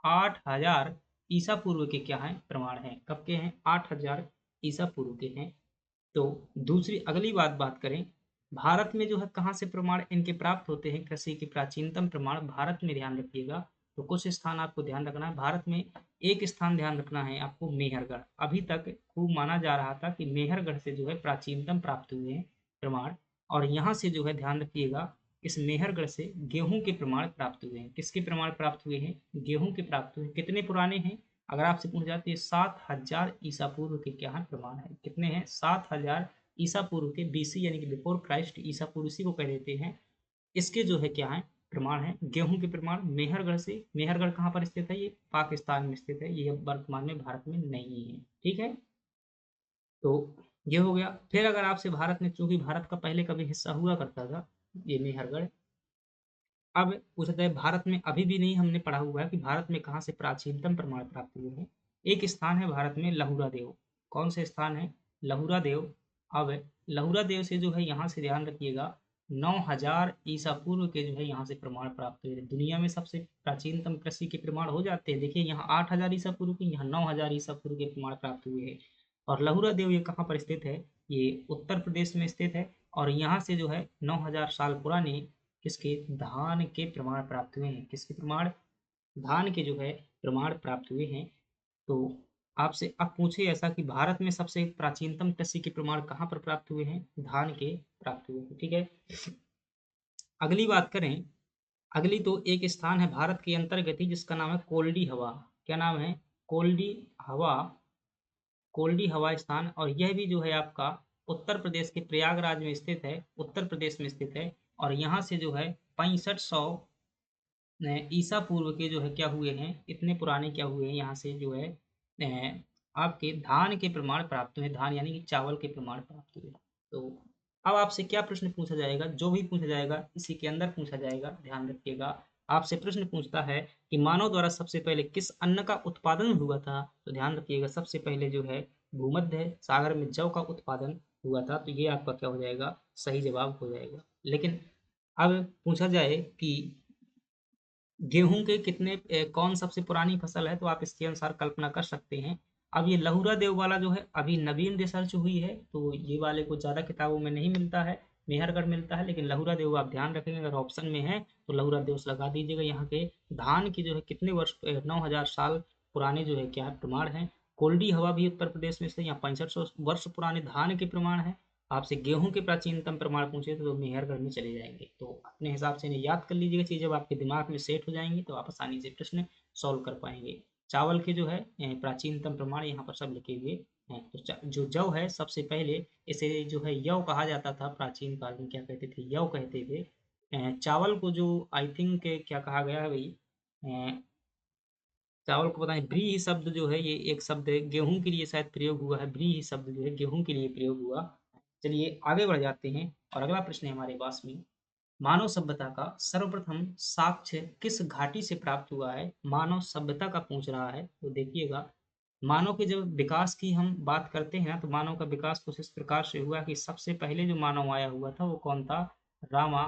8000 ईसा पूर्व के क्या है, प्रमाण हैं। कब के हैं? 8000 ईसा पूर्व के हैं। तो दूसरी अगली बात करें, भारत में जो है कहाँ से प्रमाण इनके प्राप्त होते हैं, कृषि के प्राचीनतम प्रमाण भारत में, ध्यान रखिएगा। तो कुछ स्थान आपको ध्यान रखना है भारत में। एक स्थान ध्यान रखना है आपको, मेहरगढ़। अभी तक खूब माना जा रहा था कि मेहरगढ़ से जो है प्राचीनतम प्राप्त हुए हैं प्रमाण और यहाँ से जो है ध्यान रखिएगा इस मेहरगढ़ से गेहूं के प्रमाण प्राप्त हुए हैं। किसके प्रमाण प्राप्त हुए हैं? गेहूं के प्राप्त हुए। कितने पुराने हैं? अगर आपसे पूछ जाती है 7000 ईसा पूर्व के क्या है, प्रमाण है। कितने हैं? 7000 ईसा पूर्व के, बीसी यानी कि बिफोर क्राइस्ट, ईसा पूर्व इसी को कह देते हैं। इसके जो है क्या है, प्रमाण है गेहूं के प्रमाण मेहरगढ़ से। मेहरगढ़ कहाँ पर स्थित है? ये पाकिस्तान में स्थित है, ये वर्तमान में भारत में नहीं है। ठीक है, तो ये हो गया। फिर अगर आपसे भारत में, चूंकि भारत का पहले कभी हिस्सा हुआ करता था ये मेहरगढ़, अब पूछता है भारत में अभी भी नहीं हमने पढ़ा हुआ है कि भारत में कहाँ से प्राचीनतम प्रमाण प्राप्त हुए हैं। एक स्थान है भारत में लहुरा देव। कौन से स्थान है? लहुरा देव। अब लहुरा देव से जो है यहाँ से ध्यान रखिएगा 9000 ईसा पूर्व के जो है यहाँ से प्रमाण प्राप्त हुए थे। दुनिया में सबसे प्राचीनतम कृषि के प्रमाण हो जाते हैं। देखिए यहाँ 8000 ईसा पूर्व के, यहाँ 9000 ईसा पूर्व के प्रमाण प्राप्त हुए हैं। और लहुरा देव ये कहाँ पर स्थित है? ये उत्तर प्रदेश में स्थित है और यहाँ से जो है 9000 साल पुराने किसके, धान के प्रमाण प्राप्त हुए हैं। किसके प्रमाण? धान के जो है प्रमाण प्राप्त हुए हैं। तो आपसे अब पूछे ऐसा कि भारत में सबसे प्राचीनतम कृषि के प्रमाण कहाँ पर प्राप्त हुए हैं? धान के प्राप्त हुए हैं। ठीक है, अगली बात करें। अगली तो एक स्थान है भारत के अंतर्गत ही जिसका नाम है कोल्डी हवा। क्या नाम है? कोल्डी हवा। कोल्डी हवा स्थान, और यह भी जो है आपका उत्तर प्रदेश के प्रयागराज में स्थित है, उत्तर प्रदेश में स्थित है। और यहाँ से जो है 6500 ईसा पूर्व के जो है क्या हुए हैं, इतने पुराने क्या हुए हैं यहाँ से जो है आपके धान के प्रमाण प्राप्त हुए, धान यानी कि चावल के प्रमाण प्राप्त हुए। तो अब आपसे क्या प्रश्न पूछा जाएगा, जो भी पूछा जाएगा इसी के अंदर पूछा जाएगा, ध्यान रखिएगा। आपसे प्रश्न पूछता है कि मानव द्वारा सबसे पहले किस अन्न का उत्पादन हुआ था, तो ध्यान रखिएगा सबसे पहले जो है भूमध्य सागर में जौ का उत्पादन हुआ था, तो ये आपका क्या हो जाएगा, सही जवाब हो जाएगा। लेकिन अब पूछा जाए कि गेहूँ के कितने कौन सबसे पुरानी फसल है, तो आप इसके अनुसार कल्पना कर सकते हैं। अब ये लहुरा देव वाला जो है अभी नवीन रिसर्च हुई है, तो ये वाले को ज़्यादा किताबों में नहीं मिलता है, मेहरगढ़ मिलता है, लेकिन लहुरा देव आप ध्यान रखेंगे, अगर ऑप्शन में है तो लहुरा देव लगा दीजिएगा। यहाँ के धान की जो है कितने वर्ष 9,000 साल पुराने जो है क्या है प्रमाण है। कोल्डी हवा भी उत्तर प्रदेश में से, यहाँ 6500 वर्ष पुराने धान के प्रमाण है। आपसे गेहूं के प्राचीनतम प्रमाण पूछे तो मेहरगढ़ में चले जाएंगे, तो अपने हिसाब से इन्हें याद कर लीजिएगा चीज़, जब आपके दिमाग में सेट हो जाएंगी तो आप आसानी से प्रश्न सॉल्व कर पाएंगे। चावल के जो है प्राचीनतम प्रमाण यहाँ पर सब लिखे हुए हैं। तो जो जौ है सबसे पहले इसे जो है यव कहा जाता था, प्राचीन काल में क्या कहते थे, यव कहते थे। चावल को जो आई थिंक क्या कहा गया है भाई, चावल को पता नहीं, ब्री ही शब्द जो है ये एक शब्द है, गेहूं के लिए शायद प्रयोग हुआ है, ब्री ही शब्द जो है गेहूं के लिए प्रयोग हुआ। चलिए आगे बढ़ जाते हैं और अगला प्रश्न है हमारे पास में, मानव सभ्यता का सर्वप्रथम साक्ष्य किस घाटी से प्राप्त हुआ है, मानव सभ्यता का पूछ रहा है। तो देखिएगा, मानव के जब विकास की हम बात करते हैं ना, तो मानव का विकास कुछ इस प्रकार से हुआ कि सबसे पहले जो मानव आया हुआ था वो कौन था, रामा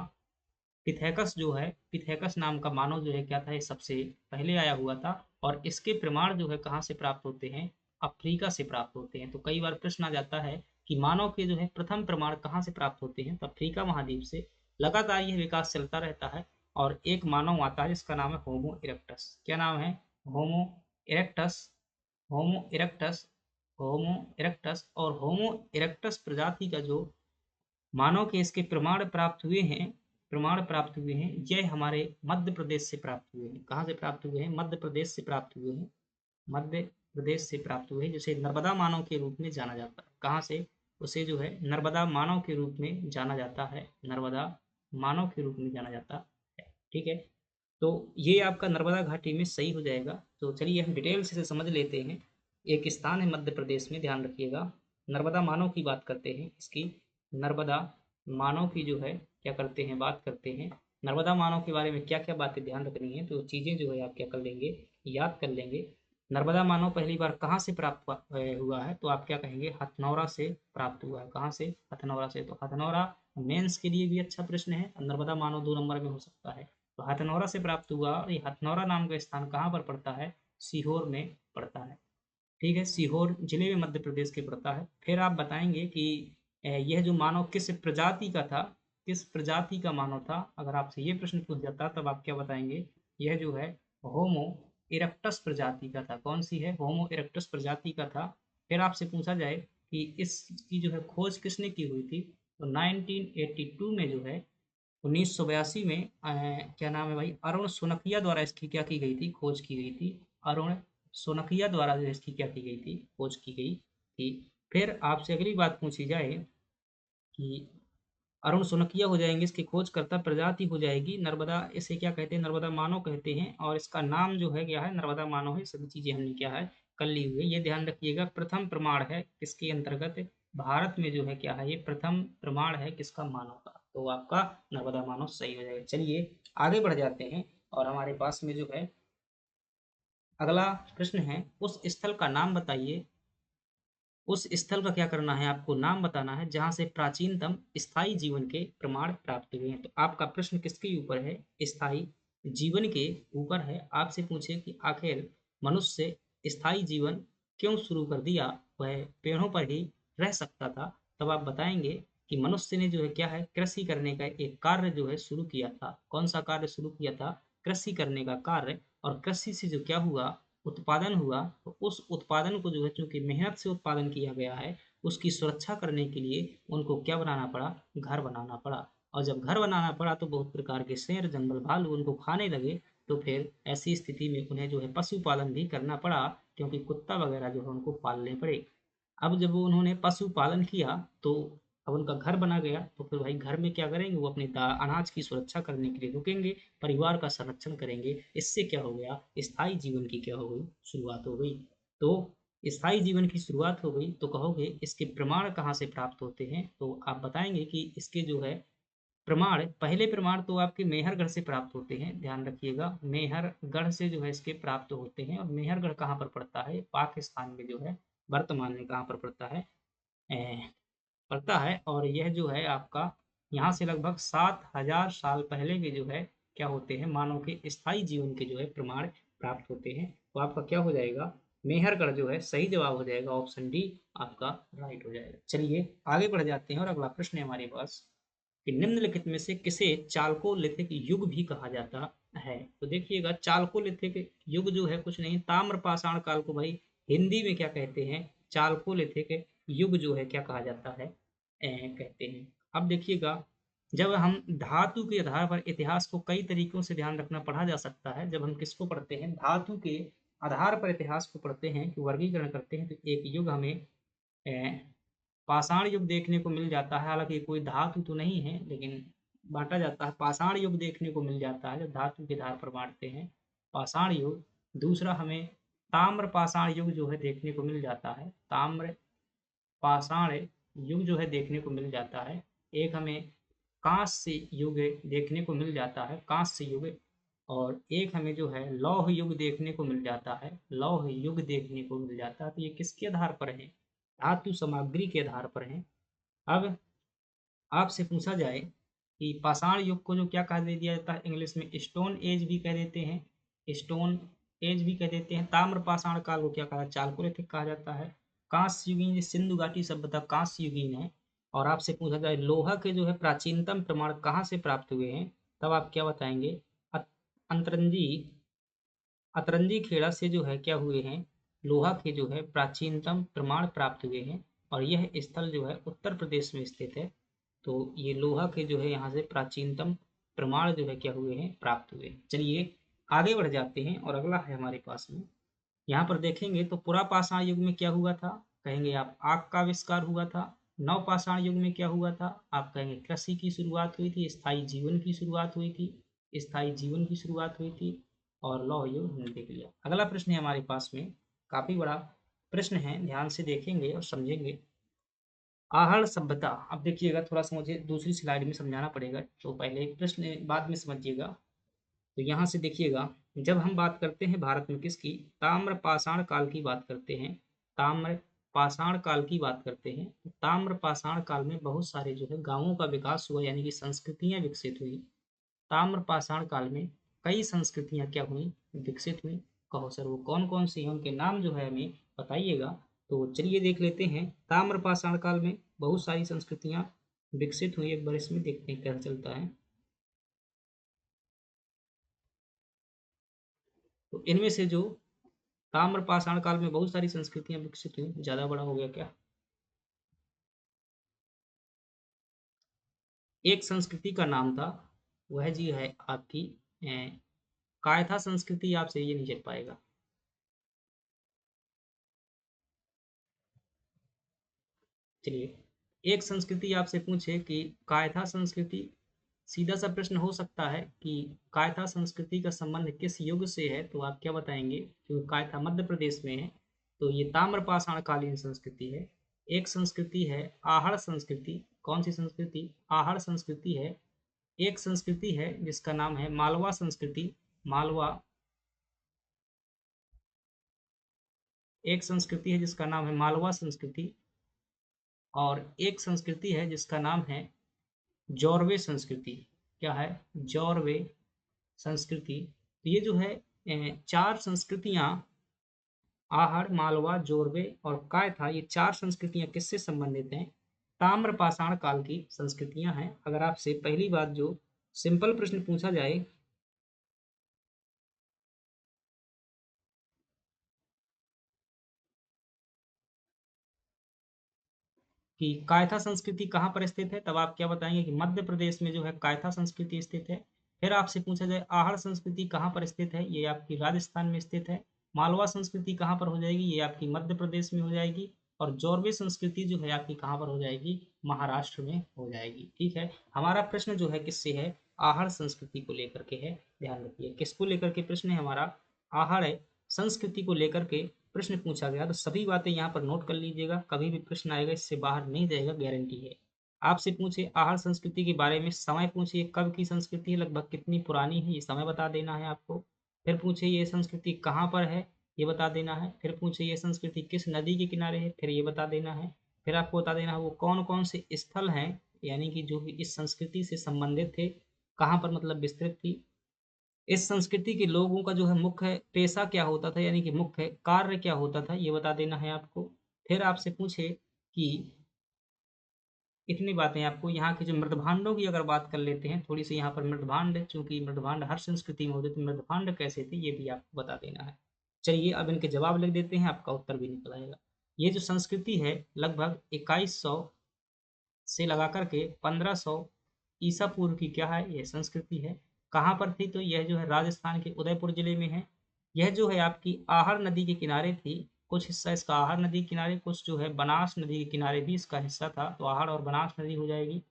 पिथेकस जो है, पिथेकस नाम का मानव जो है क्या था, ये सबसे पहले आया हुआ था। और इसके प्रमाण जो है कहाँ से प्राप्त होते हैं, अफ्रीका से प्राप्त होते हैं। तो कई बार प्रश्न आ जाता है कि मानव के जो है प्रथम प्रमाण कहाँ से प्राप्त होते हैं, तो अफ्रीका महाद्वीप से। लगातार यह विकास चलता रहता है और एक मानव आता है जिसका नाम है होमो इरेक्टस। क्या नाम है, होमो इरेक्टस। होमो इरेक्टस, होमो इरेक्टस, और होमो इरेक्टस प्रजाति का जो मानव के इसके प्रमाण प्राप्त हुए हैं, प्रमाण प्राप्त हुए हैं, यह हमारे मध्य प्रदेश से प्राप्त हुए हैं। कहाँ से प्राप्त हुए हैं, मध्य प्रदेश से प्राप्त हुए हैं, मध्य प्रदेश से प्राप्त हुए हैं, जिसे नर्मदा मानव के रूप में जाना जाता है। कहाँ से, उसे जो है नर्मदा मानव के रूप में जाना जाता है, नर्मदा मानव के रूप में जाना जाता है। ठीक है, तो ये आपका नर्मदा घाटी में सही हो जाएगा। तो चलिए हम डिटेल से समझ लेते हैं। एक स्थान है मध्य प्रदेश में, ध्यान रखिएगा, नर्मदा मानव की बात करते हैं इसकी, नर्मदा मानव की जो है क्या करते हैं, बात करते हैं। नर्मदा मानव के बारे में क्या क्या बातें ध्यान रखनी है, तो चीज़ें जो है आप क्या कर लेंगे, याद कर लेंगे। नर्मदा मानव पहली बार कहाँ से प्राप्त हुआ है, तो आप क्या कहेंगे, हथनौरा से प्राप्त हुआ है। कहाँ से, हथनौरा से। तो हथनौरा मेंस के लिए भी अच्छा प्रश्न है, नर्मदा मानव 2 नंबर में हो सकता है। तो हथनौरा से प्राप्त हुआ, और ये हथनौरा नाम का स्थान कहाँ पर पड़ता है, सीहोर में पड़ता है। ठीक है, सीहोर जिले में मध्य प्रदेश के पड़ता है। फिर आप बताएंगे कि यह जो मानव किस प्रजाति का था, किस प्रजाति का मानव था। अगर आपसे ये प्रश्न पूछ जाता तब आप क्या बताएंगे, यह जो है होमो इरेक्टस प्रजाति का था। कौन सी है, होमो इरेक्टस प्रजाति का था। फिर आपसे पूछा जाए कि इसकी जो है खोज किसने की हुई थी, तो 1982 में जो है, 1982 में क्या नाम है भाई, अरुण सोनकिया द्वारा इसकी क्या की गई थी, खोज की गई थी। अरुण सोनकिया द्वारा जो इसकी क्या की गई थी, खोज की गई थी। फिर आपसे अगली बात पूछी जाए कि अरुण सोनकिया हो जाएंगे इसकी खोजकर्ता, प्रजाति हो जाएगी नर्मदा, इसे क्या कहते हैं, नर्मदा मानव कहते हैं, और इसका नाम जो है क्या है, नर्मदा मानव है। सभी चीजें हमने क्या है कर ली हुई है। ये ध्यान रखिएगा, प्रथम प्रमाण है किसके अंतर्गत, भारत में जो है क्या है, ये प्रथम प्रमाण है किसका, मानव का। तो आपका नर्मदा मानव सही हो जाएगा। चलिए आगे बढ़ जाते हैं और हमारे पास में जो है अगला प्रश्न है, उस स्थल का नाम बताइए। उस स्थल का क्या करना है, आपको नाम बताना है जहां से प्राचीनतम स्थायी जीवन के प्रमाण प्राप्त हुए हैं। तो आपका प्रश्न किसके ऊपर है, स्थायी जीवन के ऊपर है। आपसे पूछे कि आखिर मनुष्य स्थायी जीवन क्यों शुरू कर दिया, वह पेड़ों पर ही रह सकता था। तब आप बताएंगे कि मनुष्य ने जो है क्या है, कृषि करने का एक कार्य जो है शुरू किया था। कौन सा कार्य शुरू किया था, कृषि करने का कार्य। और कृषि से जो क्या हुआ, उत्पादन हुआ, तो उस उत्पादन को जो है चूंकि मेहनत से उत्पादन किया गया है, उसकी सुरक्षा करने के लिए उनको क्या बनाना पड़ा, घर बनाना पड़ा। और जब घर बनाना पड़ा तो बहुत प्रकार के शेर जंगल भालू उनको खाने लगे। तो फिर ऐसी स्थिति में उन्हें जो है पशुपालन भी करना पड़ा, क्योंकि कुत्ता वगैरह जो है उनको पालने पड़े। अब जब वो उन्होंने पशुपालन किया तो अब उनका घर बना गया, तो फिर भाई घर में क्या करेंगे, वो अपने अनाज की सुरक्षा करने के लिए रुकेंगे, परिवार का संरक्षण करेंगे। इससे क्या हो गया, स्थायी जीवन की क्या हो गई, शुरुआत हो गई। तो स्थायी जीवन की शुरुआत हो गई तो कहोगे इसके प्रमाण कहाँ से प्राप्त होते हैं? तो आप बताएँगे कि इसके जो है प्रमाण, पहले प्रमाण तो आपके मेहरगढ़ से प्राप्त होते हैं, ध्यान रखिएगा। मेहरगढ़ से जो है इसके प्राप्त होते हैं और मेहरगढ़ कहाँ पर पड़ता है? पाकिस्तान में जो है वर्तमान में कहाँ पर पड़ता है? पड़ता है और यह जो है आपका यहाँ से लगभग 7000 साल पहले के जो है क्या होते हैं, मानव के स्थायी जीवन के जो है प्रमाण प्राप्त होते हैं। तो आपका क्या हो जाएगा? मेहरगढ़ जो है सही जवाब हो जाएगा, ऑप्शन डी आपका राइट हो जाएगा। चलिए आगे बढ़ जाते हैं और अगला प्रश्न है हमारे पास कि निम्नलिखित में से किसे चालकोलिथिक युग भी कहा जाता है? तो देखिएगा चालकोलिथिक युग जो है कुछ नहीं, ताम्र पाषाण काल को भाई हिंदी में क्या कहते हैं? चालकोलिथिक युग जो है क्या कहा जाता है? कहते हैं। अब देखिएगा जब हम धातु के आधार पर इतिहास को कई तरीकों से ध्यान रखना पढ़ा जा सकता है। जब हम किसको पढ़ते हैं? धातु के आधार पर इतिहास को पढ़ते हैं कि वर्गीकरण करते हैं तो एक युग हमें पाषाण युग देखने को मिल जाता है। हालांकि कोई धातु तो नहीं है लेकिन बांटा जाता है। पाषाण युग देखने को मिल जाता है जब धातु के आधार पर बांटते हैं, पाषाण युग। दूसरा हमें ताम्र पाषाण युग जो है देखने को मिल जाता है, ताम्र पाषाण युग जो है देखने को मिल जाता है। एक हमें कांस्य युग देखने को मिल जाता है, कांस्य युग। और एक हमें जो है लौह युग देखने को मिल जाता है, लौह युग देखने को मिल जाता है। तो ये किसके आधार पर है? धातु सामग्री के आधार पर है। अब आपसे पूछा जाए कि पाषाण युग को जो क्या कहा दे दिया जाता है? इंग्लिश में स्टोन एज भी कह देते हैं, स्टोन एज भी कह देते हैं। ताम्र पाषाण काल को क्या कहा? चालकोलिथिक कहा जाता है। कांस्य युगीन, सिंधु घाटी सभ्यता कांस्य युगीन है। और आपसे पूछा जाए लोहा के जो है प्राचीनतम प्रमाण कहाँ से प्राप्त हुए हैं, तब आप क्या बताएंगे? अंतरंजी, अतरंजी खेड़ा से जो है क्या हुए हैं? लोहा के जो है प्राचीनतम प्रमाण प्राप्त हुए हैं। और यह स्थल जो है उत्तर प्रदेश में स्थित है। तो ये लोहा के जो है यहाँ से प्राचीनतम प्रमाण जो है क्या हुए हैं? प्राप्त हुए हैं। चलिए आगे बढ़ जाते हैं और अगला है हमारे पास में, यहाँ पर देखेंगे तो पुरापाषाण युग में क्या हुआ था? कहेंगे आप आग का आविष्कार हुआ था। नवपाषाण युग में क्या हुआ था? आप कहेंगे कृषि की शुरुआत हुई थी, स्थायी जीवन की शुरुआत हुई थी, स्थायी जीवन की शुरुआत हुई थी। और लौह युग हमने देख लिया। अगला प्रश्न है हमारे पास में, काफी बड़ा प्रश्न है, ध्यान से देखेंगे और समझेंगे। आहड़ सभ्यता, अब देखिएगा थोड़ा सा मुझे दूसरी स्लाइड में समझाना पड़ेगा तो पहले प्रश्न बाद में समझिएगा। तो यहाँ से देखिएगा जब हम बात करते हैं भारत में किसकी? ताम्र पाषाण काल की बात करते हैं, ताम्र पाषाण काल की बात करते हैं। तो ताम्र पाषाण काल में बहुत सारे जो है गांवों का विकास हुआ, यानी कि संस्कृतियां विकसित हुई। ताम्र पाषाण काल में कई संस्कृतियां क्या हुई? विकसित हुई। कहो सर वो कौन कौन सी हैं, उनके नाम जो है हमें बताइएगा। तो चलिए देख लेते हैं। ताम्र पाषाण काल में बहुत सारी संस्कृतियां विकसित हुई, एक बार इसमें देखते हैं क्या चलता है। तो इनमें से जो ताम्र पाषाण काल में बहुत सारी संस्कृतियां विकसित हुई, ज्यादा बड़ा हो गया क्या? एक संस्कृति का नाम था, वह जी है आपकी कायथा संस्कृति। आपसे ये नहीं चल पाएगा। चलिए एक संस्कृति आपसे पूछे कि कायथा संस्कृति, सीधा सा प्रश्न हो सकता है कि कायथा संस्कृति का संबंध किस युग से है, तो आप क्या बताएंगे? क्योंकि कायथा मध्य प्रदेश में है तो ये ताम्रपाषाण कालीन संस्कृति है। एक संस्कृति है आहड़ संस्कृति। कौन सी संस्कृति? आहड़ संस्कृति है। एक संस्कृति है जिसका नाम है मालवा संस्कृति, मालवा। एक संस्कृति है जिसका नाम है मालवा संस्कृति। और एक संस्कृति है जिसका नाम है जौरवे संस्कृति। क्या है? जौरवे संस्कृति। तो ये जो है चार संस्कृतियां, आहड़, मालवा, जोरवे और कायथा, ये चार संस्कृतियां किससे संबंधित हैं? ताम्र पाषाण काल की संस्कृतियां हैं। अगर आपसे पहली बात जो सिंपल प्रश्न पूछा जाए कि कायथा संस्कृति कहाँ पर स्थित है, तब आप क्या बताएंगे कि मध्य प्रदेश में जो है कायथा संस्कृति स्थित है। फिर आपसे पूछा जाए आहड़ संस्कृति कहाँ पर स्थित है, ये आपकी राजस्थान में स्थित है। मालवा संस्कृति कहाँ पर हो जाएगी, ये आपकी मध्य प्रदेश में हो जाएगी। और जौरवे संस्कृति जो है आपकी कहाँ पर हो जाएगी? महाराष्ट्र में हो जाएगी। ठीक है, हमारा प्रश्न जो है किससे है? आहड़ संस्कृति को लेकर के है। ध्यान रखिए किसको लेकर के प्रश्न है हमारा? आहड़ संस्कृति को लेकर के प्रश्न पूछा गया तो सभी बातें यहाँ पर नोट कर लीजिएगा, कभी भी प्रश्न आएगा इससे बाहर नहीं जाएगा, गारंटी है। आपसे पूछे आहार संस्कृति के बारे में, समय पूछिए कब की संस्कृति है, लगभग कितनी पुरानी है, ये समय बता देना है आपको। फिर पूछे ये संस्कृति कहाँ पर है, ये बता देना है। फिर पूछे ये संस्कृति किस नदी के किनारे है, फिर ये बता देना है। फिर आपको बता देना है वो कौन कौन से स्थल हैं, यानी कि जो भी इस संस्कृति से संबंधित थे, कहाँ पर मतलब विस्तृत थी। इस संस्कृति के लोगों का जो है मुख्य पेशा क्या होता था, यानी कि मुख्य कार्य क्या होता था, ये बता देना है आपको। फिर आपसे पूछे कि इतनी बातें आपको, यहाँ के जो मृदभांडों की अगर बात कर लेते हैं थोड़ी सी, यहाँ पर मृदभांड, चूंकि मृदभांड हर संस्कृति में होते थे, मृदभांड कैसे थे ये भी आपको बता देना है। चलिए अब इनके जवाब लिख देते हैं, आपका उत्तर भी निकल आएगा। ये जो संस्कृति है लगभग 2100 से लगा करके 1500 ईसा पूर्व की क्या है ये संस्कृति है। कहाँ पर थी, तो यह जो है राजस्थान के उदयपुर जिले में है। यह जो है आपकी आहर नदी के किनारे थी, कुछ हिस्सा इसका आहर नदी के किनारे, कुछ जो है बनास नदी के किनारे भी इसका हिस्सा था, तो आहर और बनास नदी हो जाएगी।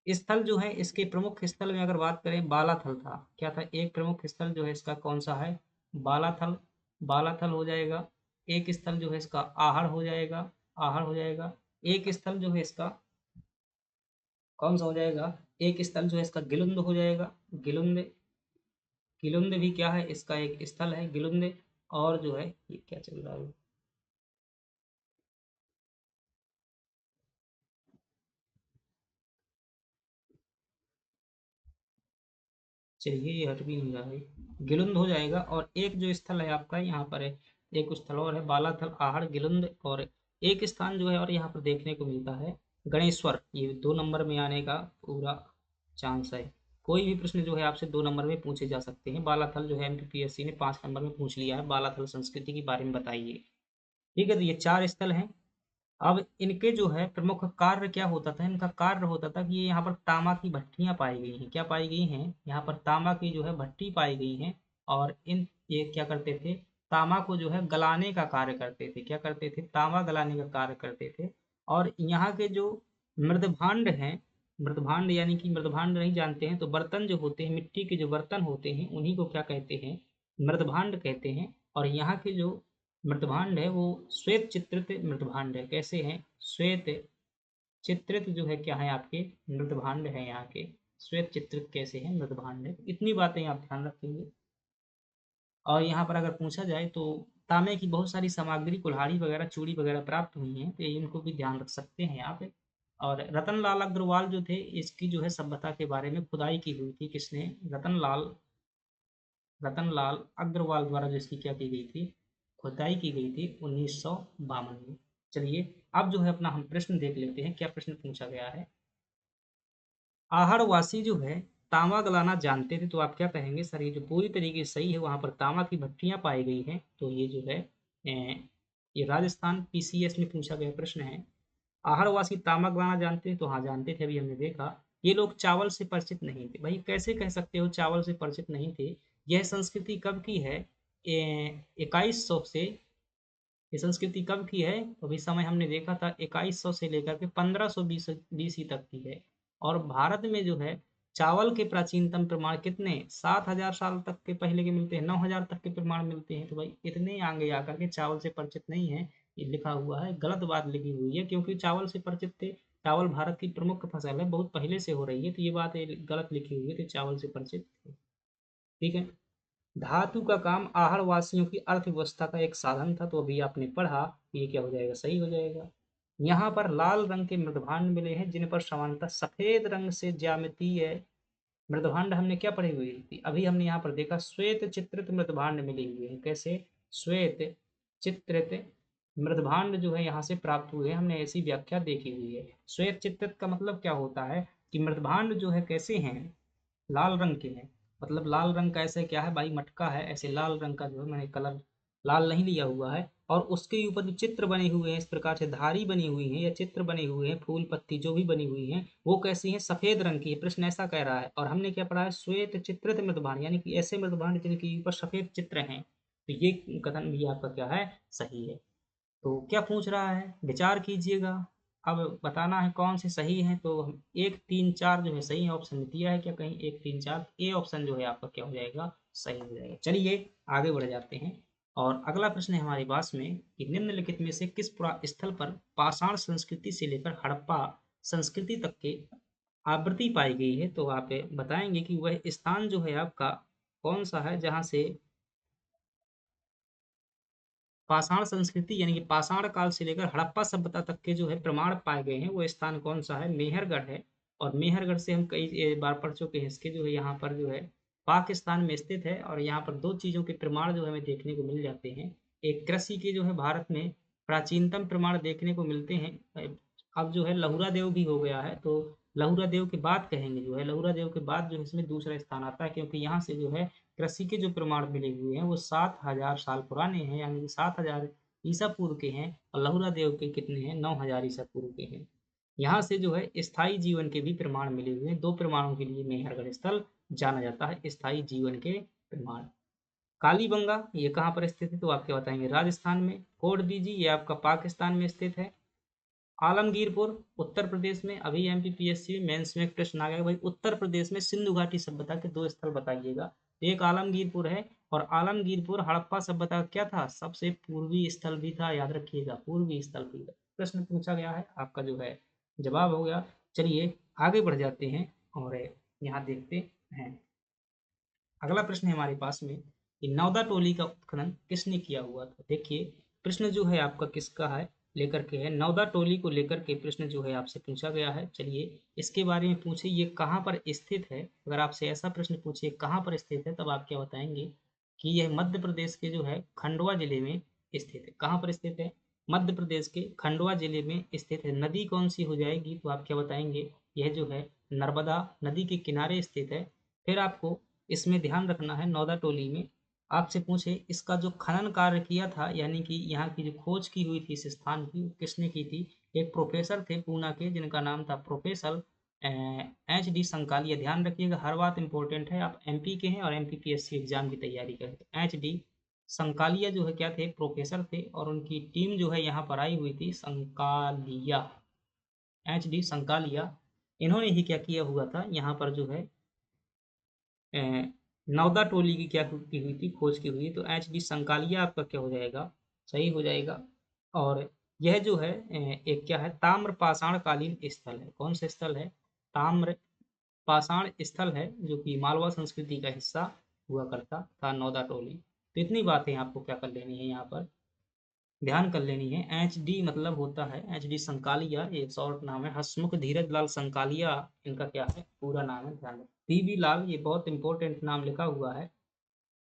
स्थल जो है इसके प्रमुख स्थल में अगर बात करें, बालाथल था। क्या था, एक प्रमुख स्थल जो है इसका कौन सा है, बालाथल। बालाथल हो जाएगा। एक स्थल जो है इसका आहड़ हो जाएगा, आहड़ हो जाएगा। एक स्थल जो है इसका कौन सा हो जाएगा, एक स्थल जो है इसका गिलुंद हो जाएगा, गिलुंद। गिलुंद भी क्या है, इसका एक स्थल है गिलुंद। और जो है ये क्या चल रहा है, चलिए ये हट भी नहीं रहा है, गिलुंद हो जाएगा। और एक जो स्थल है आपका यहाँ पर है, एक स्थल और है बालाथल, आहड़, गिलुंद। और एक स्थान जो है और यहाँ पर देखने को मिलता है गणेश्वर, ये 2 नंबर में आने का पूरा चांस है। कोई भी प्रश्न जो है आपसे 2 नंबर में पूछे जा सकते हैं। बालाथल जो है एमपीपीएससी ने 5 नंबर में पूछ लिया है, बालाथल संस्कृति के बारे में बताइए। ठीक है, तो ये 4 स्थल हैं। अब इनके जो है प्रमुख कार्य क्या होता था, इनका कार्य होता था कि ये यहाँ पर तांबा की भट्टियां पाई गई हैं। क्या पाई गई हैं, यहाँ पर तांबा की जो है भट्टी पाई गई हैं। और इन ये क्या करते थे, तांबा को जो है गलाने का कार्य करते थे। क्या करते थे, तांबा गलाने का कार्य करते थे। और यहाँ के जो मृदभांड हैं, मृदभांड यानी कि मृदभांड नहीं जानते हैं तो बर्तन जो होते हैं, मिट्टी के जो बर्तन होते हैं उन्हीं को क्या कहते हैं, मृदभांड कहते हैं। और यहाँ के जो मृदभांड है वो श्वेत चित्रित मृदभांड है। कैसे हैं, श्वेत चित्रित जो है क्या है आपके मृदभांड है यहाँ के, श्वेत चित्रित कैसे हैं मृदभांड है। इतनी बातें आप ध्यान रखेंगे। और यहाँ पर अगर पूछा जाए तो तांबे की बहुत सारी सामग्री, कुल्हाड़ी वगैरह, चूड़ी वगैरह प्राप्त हुई हैं, तो इनको भी ध्यान रख सकते हैं आप। और रतनलाल अग्रवाल जो थे, इसकी जो है सभ्यता के बारे में खुदाई की हुई थी, किसने, रतनलाल अग्रवाल द्वारा जो इसकी क्या की गई थी, खुदाई की गई थी 1952 में। चलिए अब जो है अपना हम प्रश्न देख लेते हैं, क्या प्रश्न पूछा गया है। आहड़वासी जो है तांबा गलाना जानते थे, तो आप क्या कहेंगे सर, ये जो पूरी तरीके से सही है, वहां पर तांबा की भट्टियां पाई गई हैं, तो ये जो है ये राजस्थान पीसीएस में पूछा गया प्रश्न है। आहड़वासी तांबा गलाना जानते थे, तो हाँ जानते थे, अभी हमने देखा। ये लोग चावल से परिचित नहीं थे, भाई कैसे कह सकते हो चावल से परिचित नहीं थे। यह संस्कृति कब की है, 2100 से, ये संस्कृति कब की है, तो अभी समय हमने देखा था 2100 से लेकर के 1500 बीसी तक की है। और भारत में जो है चावल के प्राचीनतम प्रमाण कितने, 7000 साल तक के पहले के मिलते हैं, 9000 तक के प्रमाण मिलते हैं। तो भाई इतने आगे आकर के चावल से परिचित नहीं है, ये लिखा हुआ है, गलत बात लिखी हुई है, क्योंकि चावल से परिचित थे। चावल भारत की प्रमुख फसल है, बहुत पहले से हो रही है, तो ये बात गलत लिखी हुई है, तो चावल से परिचित थे। ठीक है। धातु का काम आहड़ वासियों की अर्थव्यवस्था का एक साधन था, तो अभी आपने पढ़ा, ये क्या हो जाएगा, सही हो जाएगा। यहाँ पर लाल रंग के मृदभांड मिले हैं जिन पर सामान्यतः सफेद रंग से ज्यामितीय मृदभांड हमने क्या पढ़ी हुई थी, अभी हमने यहाँ पर देखा श्वेत चित्रित मृदभांड मिले हुए हैं। कैसे, श्वेत चित्रित मृदभांड जो है यहाँ से प्राप्त हुए हैं, हमने ऐसी व्याख्या देखी हुई है। श्वेत चित्रित का मतलब क्या होता है कि मृदभांड जो है कैसे हैं, लाल रंग के हैं। मतलब लाल रंग का ऐसे क्या है भाई, मटका है, ऐसे लाल रंग का जो है, मैंने कलर लाल नहीं लिया हुआ है। और उसके ऊपर जो चित्र बने हुए हैं, इस प्रकार से धारी बनी हुई है या चित्र बने हुए हैं, फूल पत्ती जो भी बनी हुई हैं, वो कैसी हैं, सफेद रंग की है। प्रश्न ऐसा कह रहा है। और हमने क्या पढ़ा है, श्वेत चित्रित मृदभांड, यानी कि ऐसे मृदभांड जिनके ऊपर सफेद चित्र हैं। तो ये कथन भी आपका क्या है, सही है। तो क्या पूछ रहा है, विचार कीजिएगा। अब बताना है कौन से सही है, तो हम 1 3 4 जो है सही है, ऑप्शन में दिया है क्या कहीं, 1 3 4, ए ऑप्शन जो है आपका क्या हो जाएगा, सही हो जाएगा। चलिए आगे बढ़ जाते हैं। और अगला प्रश्न है हमारे पास में कि निम्नलिखित में से किस पुरा स्थल पर पाषाण संस्कृति से लेकर हड़प्पा संस्कृति तक के आवृत्ति पाई गई है। तो आप बताएंगे कि वह स्थान जो है आपका कौन सा है जहाँ से पाषाण संस्कृति यानी कि पाषाण काल से लेकर हड़प्पा सभ्यता तक के जो है प्रमाण पाए गए हैं, वो स्थान कौन सा है? मेहरगढ़ है। और मेहरगढ़ से हम कई बार पढ़ चुके हैं, इसके जो है यहाँ पर जो है पाकिस्तान में स्थित है। और यहाँ पर दो चीज़ों के प्रमाण जो हमें देखने को मिल जाते हैं। एक कृषि के जो है भारत में प्राचीनतम प्रमाण देखने को मिलते हैं। अब जो है लहुरा देव भी हो गया है, तो लहुरा देव के बाद कहेंगे जो है, लहुरा देव के बाद जो है इसमें दूसरा स्थान आता है, क्योंकि यहाँ से जो है कृषि के जो प्रमाण मिले हुए हैं वो 7,000 साल पुराने हैं, यानी कि 7,000 ईसा पूर्व के हैं। और लहुरा देव के कितने हैं? 9,000 ईसा पूर्व के हैं। यहाँ से जो है स्थायी जीवन के भी प्रमाण मिले हुए हैं। दो प्रमाणों के लिए मेहरगढ़ स्थल जाना जाता है, स्थायी जीवन के प्रमाण। कालीबंगा ये कहाँ पर स्थित है? तो आप क्या बताएंगे? राजस्थान में। कोट दीजिए, ये आपका पाकिस्तान में स्थित है। आलमगीरपुर उत्तर प्रदेश में। अभी एमपीपीएससी मेंस में एक प्रश्न आ गया भाई, उत्तर प्रदेश में सिंधु घाटी सभ्यता के दो स्थल बताइएगा। एक आलमगीरपुर है, और आलमगीरपुर हड़प्पा सभ्यता का क्या था? सबसे पूर्वी स्थल भी था, याद रखिएगा, पूर्वी स्थल भी था। प्रश्न पूछा गया है, आपका जो है जवाब हो गया। चलिए आगे बढ़ जाते हैं और यहाँ देखते हैं। अगला प्रश्न है हमारे पास में कि नौदा टोली का उत्खनन किसने किया हुआ था? देखिए प्रश्न जो है आपका किसका है लेकर के है, नौदा टोली को लेकर के प्रश्न जो है आपसे पूछा गया है। चलिए इसके बारे में पूछे, ये कहाँ पर स्थित है? अगर आपसे ऐसा प्रश्न पूछे कहाँ पर स्थित है, तब आप क्या बताएंगे कि यह मध्य प्रदेश के जो है खंडवा जिले में स्थित है। कहाँ पर स्थित है? मध्य प्रदेश के खंडवा जिले में स्थित है। नदी कौन सी हो जाएगी? तो आप क्या बताएंगे? यह जो है नर्मदा नदी के किनारे स्थित है। फिर आपको इसमें ध्यान रखना है, नौदा टोली में आपसे पूछे इसका जो खनन कार्य किया था, यानी कि यहाँ की जो खोज की हुई थी इस स्थान की, किसने की थी? एक प्रोफेसर थे पूना के, जिनका नाम था प्रोफेसर HD संकालिया। ध्यान रखिएगा, हर बात इंपॉर्टेंट है। आप MP के हैं और MPPSC एग्जाम की तैयारी करें, तो HD संकालिया जो है क्या थे? प्रोफेसर थे, और उनकी टीम जो है यहाँ पर आई हुई थी, संकालिया, HD संकालिया। इन्होंने ही क्या किया हुआ था, यहाँ पर जो है नौदा टोली की क्या की हुई थी? खोज की हुई। तो HD संकालिया आपका क्या हो जाएगा? सही हो जाएगा। और यह जो है एक क्या है? ताम्र पाषाण कालीन स्थल है। कौन सा स्थल है? ताम्र पाषाण स्थल है, जो कि मालवा संस्कृति का हिस्सा हुआ करता था, नौदा टोली। तो इतनी बातें आपको क्या कर लेनी है, यहाँ पर ध्यान कर लेनी है। HD मतलब होता है HD संकालिया, ये शॉर्ट नाम है। हसमुख धीरज लाल संकालिया इनका क्या है? पूरा नाम है, ध्यान रखें। PV लाल, ये बहुत इंपॉर्टेंट नाम लिखा हुआ है।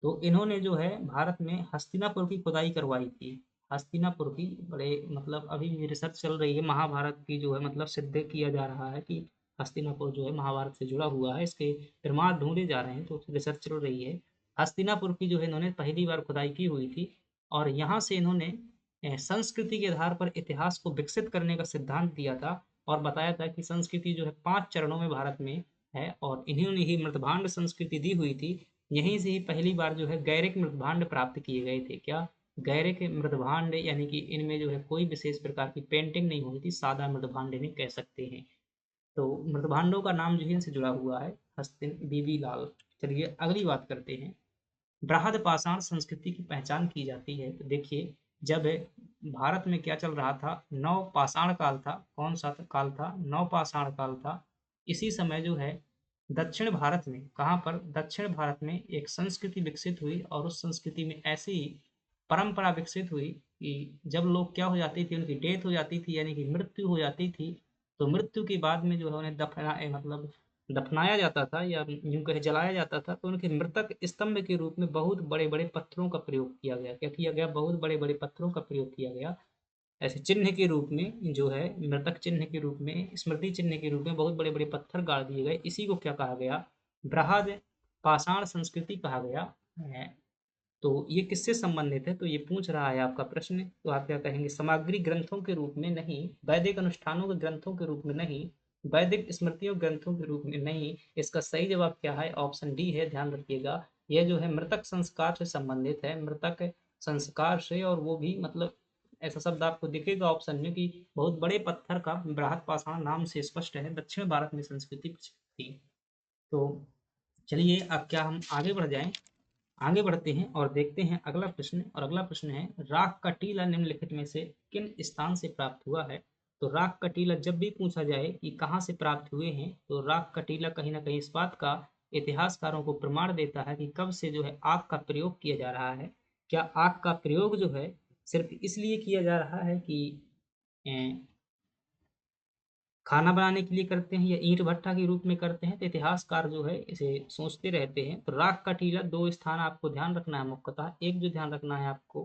तो इन्होंने जो है भारत में हस्तिनापुर की खुदाई करवाई थी। हस्तिनापुर की बड़े मतलब अभी भी रिसर्च चल रही है, महाभारत की जो है मतलब सिद्ध किया जा रहा है कि हस्तिनापुर जो है महाभारत से जुड़ा हुआ है, इसके प्रमाण ढूंढे जा रहे हैं, तो रिसर्च चल रही है। हस्तिनापुर की जो है इन्होंने पहली बार खुदाई की हुई थी, और यहाँ से इन्होंने संस्कृति के आधार पर इतिहास को विकसित करने का सिद्धांत दिया था, और बताया था कि संस्कृति जो है 5 चरणों में भारत में है, और इन्होंने ही मृतभांड संस्कृति दी हुई थी। यहीं से ही पहली बार जो है गैरिक मृतभांड प्राप्त किए गए थे। क्या? गैरिक मृतभांड, यानी कि इनमें जो है कोई विशेष प्रकार की पेंटिंग नहीं हुई थी, सादा मृतभांड इन्हें कह सकते हैं। तो मृतभांडों का नाम जो है इनसे जुड़ा हुआ है, हस्तिन बीबी लाल। चलिए अगली बात करते हैं। बृहद पाषाण संस्कृति की पहचान की जाती है। तो देखिए जब भारत में क्या चल रहा था, नव पाषाण काल था। कौन सा काल था? नव पाषाण काल था। इसी समय जो है दक्षिण भारत में, कहाँ पर? दक्षिण भारत में एक संस्कृति विकसित हुई, और उस संस्कृति में ऐसी परंपरा विकसित हुई कि जब लोग क्या हो जाती थी, उनकी डेथ हो जाती थी, यानी कि मृत्यु हो जाती थी, तो मृत्यु के बाद में जो है उन्हें मतलब दफनाया जाता था, या यूं कहे जलाया जाता था। तो उनके मृतक स्तंभ के रूप में बहुत बड़े बड़े पत्थरों का प्रयोग किया गया। क्या किया गया? बहुत बड़े बड़े पत्थरों का प्रयोग किया गया, ऐसे चिन्ह के रूप में जो है, मृतक चिन्ह के रूप में, स्मृति चिन्ह के रूप में बहुत बड़े बड़े पत्थर गाड़ दिए गए। इसी को क्या कहा गया? बृहद पाषाण संस्कृति कहा गया है। तो ये किससे संबंधित है? तो ये पूछ रहा है आपका प्रश्न, तो आप क्या कहेंगे? सामग्री ग्रंथों के रूप में नहीं, वैदिक अनुष्ठानों के ग्रंथों के रूप में नहीं, वैदिक स्मृतियों ग्रंथों के रूप में नहीं। इसका सही जवाब क्या है? ऑप्शन डी है, ध्यान रखिएगा। यह जो है मृतक संस्कार से संबंधित है, मृतक संस्कार से। और वो भी मतलब ऐसा शब्द आपको दिखेगा ऑप्शन में कि बहुत बड़े पत्थर का, बृहद पाषाण नाम से स्पष्ट है, दक्षिण भारत में संस्कृति थी। तो चलिए अब क्या हम आगे बढ़ जाएं। आगे बढ़ते हैं और देखते हैं अगला प्रश्न। और अगला प्रश्न है, राख का टीला निम्नलिखित में से किन स्थान से प्राप्त हुआ है। तो राख का टीला जब भी पूछा जाए कि कहाँ से प्राप्त हुए हैं, तो राख का टीला कहीं ना कहीं इस बात का इतिहासकारों को प्रमाण देता है कि कब से जो है आग का प्रयोग किया जा रहा है। क्या आग का प्रयोग जो है सिर्फ इसलिए किया जा रहा है कि खाना बनाने के लिए करते हैं या ईंट भट्ठा के रूप में करते हैं, तो इतिहासकार जो है इसे सोचते रहते हैं। तो राख का टीला दो स्थान आपको ध्यान रखना है मुख्यतः। एक जो ध्यान रखना है आपको,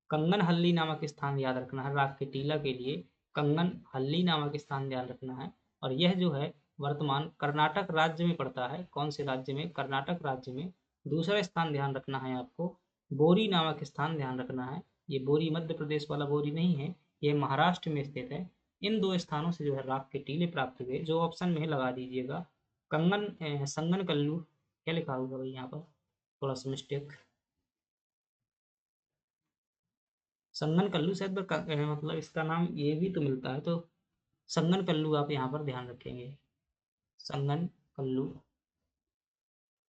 कंगन हल्ली नामक स्थान याद रखना है राख के टीला के लिए। कंगन हल्ली नामक स्थान ध्यान रखना है। और यह जो है वर्तमान कर्नाटक राज्य में पड़ता है। कौन से राज्य में? कर्नाटक राज्य में। दूसरा स्थान ध्यान रखना है आपको, बोरी नामक स्थान ध्यान रखना है। ये बोरी मध्य प्रदेश वाला बोरी नहीं है, ये महाराष्ट्र में स्थित है। इन दो स्थानों से जो है राख के टीले प्राप्त हुए। जो ऑप्शन में है लगा दीजिएगा, कंगन संगन कल्लू। क्या लिखा होगा भाई यहाँ पर? थोड़ा सा मिस्टेक, संगन कल्लू शायद मतलब इसका नाम ये भी तो मिलता है, तो संगन कल्लू आप यहाँ पर ध्यान रखेंगे। संगन कल्लू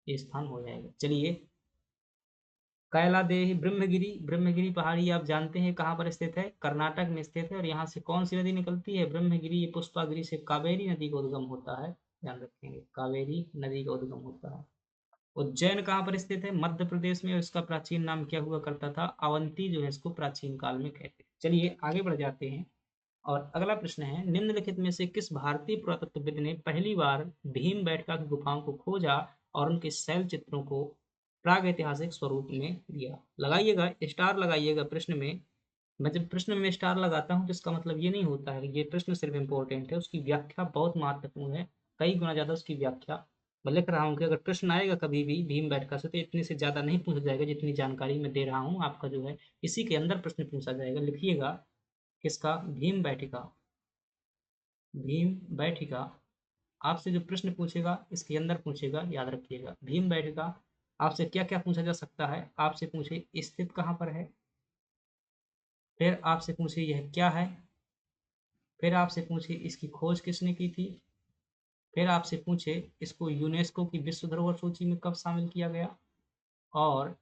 ये स्थान हो जाएगा। चलिए, कैलादेही ब्रह्मगिरी। ब्रह्मगिरी पहाड़ी आप जानते हैं कहाँ पर स्थित है? कर्नाटक में स्थित है। और यहाँ से कौन सी नदी निकलती है? ब्रह्मगिरी। ये पुष्पागिरी से कावेरी नदी का उद्गम होता है, ध्यान रखेंगे, कावेरी नदी का उद्गम होता है। उज्जैन कहाँ पर स्थित है? मध्य प्रदेश में। और इसका प्राचीन नाम क्या हुआ करता था? अवंती जो है इसको प्राचीन काल में कहते हैं। चलिए आगे बढ़ जाते हैं। और अगला प्रश्न है, निम्नलिखित में से किस भारतीय पुरातत्वविद ने पहली बार भीमबेटका की गुफाओं को खोजा और उनके शैल चित्रों को प्राग ऐतिहासिक स्वरूप में दिया? लगाइएगा, स्टार लगाइएगा प्रश्न में। मैं जब प्रश्न में स्टार लगाता हूँ तो इसका मतलब ये नहीं होता है कि ये प्रश्न सिर्फ इम्पोर्टेंट है, उसकी व्याख्या बहुत महत्वपूर्ण है, कई गुना ज्यादा उसकी व्याख्या। मैं लिख रहा हूँ कि अगर प्रश्न आएगा कभी भी भीमबेटका से, तो इतने से ज्यादा नहीं पूछा जाएगा जितनी जानकारी मैं दे रहा हूँ आपका जो है इसी के अंदर प्रश्न पूछा जाएगा। लिखिएगा, किसका? भीमबेटका। भीमबेटका आपसे जो प्रश्न पूछेगा इसके अंदर पूछेगा, याद रखिएगा। भीमबेटका आपसे क्या क्या पूछा जा सकता है? आपसे पूछे स्थित कहाँ पर है, फिर आपसे पूछे यह क्या है, फिर आपसे पूछे इसकी खोज किसने की थी, फिर आपसे पूछे इसको यूनेस्को की विश्व धरोहर सूची में कब शामिल किया गया, और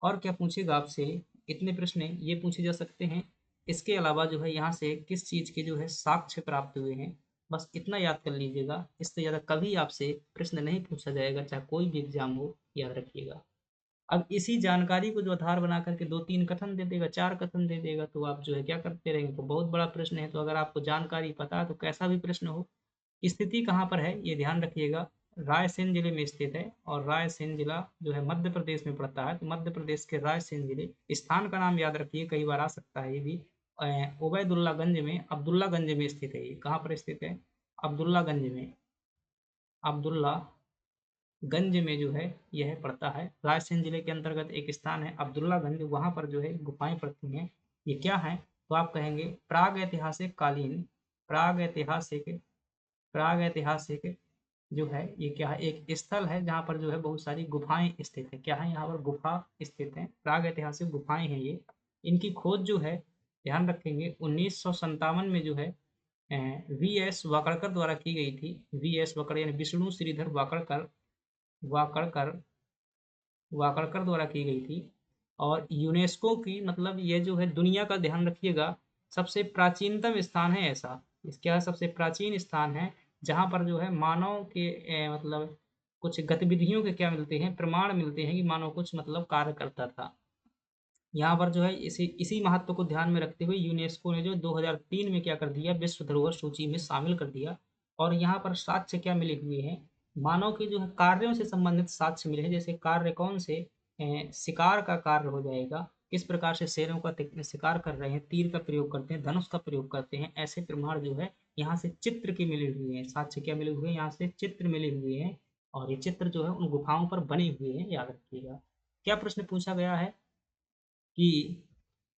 और क्या पूछेगा आपसे। इतने प्रश्न ये पूछे जा सकते हैं। इसके अलावा जो है यहाँ से किस चीज़ के जो है साक्ष्य प्राप्त हुए हैं, बस इतना याद कर लीजिएगा। इससे ज़्यादा कभी आपसे प्रश्न नहीं पूछा जाएगा, चाहे कोई भी एग्जाम हो, याद रखिएगा। अब इसी जानकारी को जो आधार बना करके दो तीन कथन दे देगा, चार कथन दे देगा, तो आप जो है क्या करते रहेंगे? तो बहुत बड़ा प्रश्न है। तो अगर आपको जानकारी पता है तो कैसा भी प्रश्न हो। स्थिति कहाँ पर है ये ध्यान रखिएगा, रायसेन जिले में स्थित है। और रायसेन जिला जो है मध्य प्रदेश में पड़ता है। तो मध्य प्रदेश के रायसेन जिले, स्थान का नाम याद रखिए, कई बार आ सकता है ये भी। उबैदुल्लागंज में, अब्दुल्लागंज में स्थित है। ये कहाँ पर स्थित है? अब्दुल्लागंज में। अब्दुल्लागंज में जो है यह पड़ता है। रायसेन जिले के अंतर्गत एक स्थान है अब्दुल्लागंज, वहाँ पर जो है गुफाएं पड़ती हैं। ये क्या है? तो आप कहेंगे प्राग ऐतिहासिक कालीन, प्राग ऐतिहासिक, प्राग ऐतिहासिक जो है ये क्या है? एक स्थल है जहाँ पर जो है बहुत सारी गुफाएं स्थित है। क्या है? यहाँ पर गुफा स्थित है, प्राग ऐतिहासिक गुफाएं हैं ये। इनकी खोज जो है ध्यान रखेंगे 1957 में जो है वी एस वाकड़कर द्वारा की गई थी। वी एस वाकड़ यानी विष्णु श्रीधर वाकड़कर, वाकड़कर वाकड़कर द्वारा की गई थी। और यूनेस्को की, मतलब ये जो है दुनिया का, ध्यान रखिएगा, सबसे प्राचीनतम स्थान है ऐसा। इस क्या है? सबसे प्राचीन स्थान है जहाँ पर जो है मानव के मतलब कुछ गतिविधियों के क्या मिलते हैं? प्रमाण मिलते हैं कि मानव कुछ मतलब कार्य करता था। यहाँ पर जो है इसी इसी महत्व को ध्यान में रखते हुए यूनेस्को ने जो 2003 में क्या कर दिया? विश्व धरोहर सूची में शामिल कर दिया। और यहाँ पर साक्ष्य क्या मिले हुए हैं? मानव के जो है कार्यों से संबंधित साक्ष्य मिले हैं। जैसे कार्य कौन से? शिकार का कार्य हो जाएगा, किस प्रकार से शेरों का शिकार कर रहे हैं, तीर का प्रयोग करते हैं, धनुष का प्रयोग करते हैं, ऐसे प्रमाण जो है यहाँ से चित्र के मिले हुए हैं। साक्ष्य क्या मिले हुए हैं? यहाँ से चित्र मिले हुए हैं। और ये चित्र जो है उन गुफाओं पर बने हुए हैं, याद रखिएगा। क्या प्रश्न पूछा गया है कि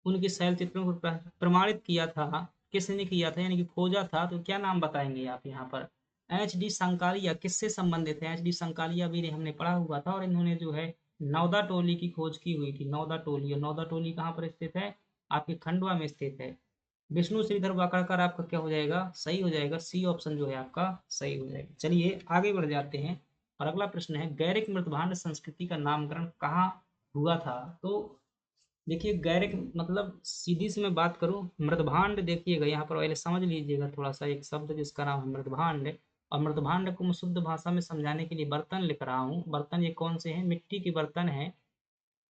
उनके शैल चित्रों को प्रमाणित किया था, किसने किया था यानी कि खोजा था? तो क्या नाम बताएंगे आप यहाँ पर? H D Sankalia. किससे संबंधित है? एच डी संकालिया भी हमने पढ़ा हुआ था। और इन्होंने जो है नौदा टोली की खोज की हुई थी। नौदा टोली, और नौदा टोली कहाँ पर स्थित है? आपके खंडवा में स्थित है। विष्णु श्रीधर वाकड़कर आपका क्या हो जाएगा? सही हो जाएगा, सी ऑप्शन जो है आपका सही हो जाएगा। चलिए आगे बढ़ जाते हैं। और अगला प्रश्न है, गैरिक मृतभांड संस्कृति का नामकरण कहाँ हुआ था। तो देखिए गैरिक मतलब सीधी सी मैं बात करूं, मृदभांड देखिएगा यहाँ पर पहले समझ लीजिएगा थोड़ा सा, एक शब्द जिसका नाम है मृदभांड। और मृदभांड को मैं शुद्ध भाषा में समझाने के लिए बर्तन लिख रहा हूँ। बर्तन ये कौन से हैं? मिट्टी के बर्तन हैं।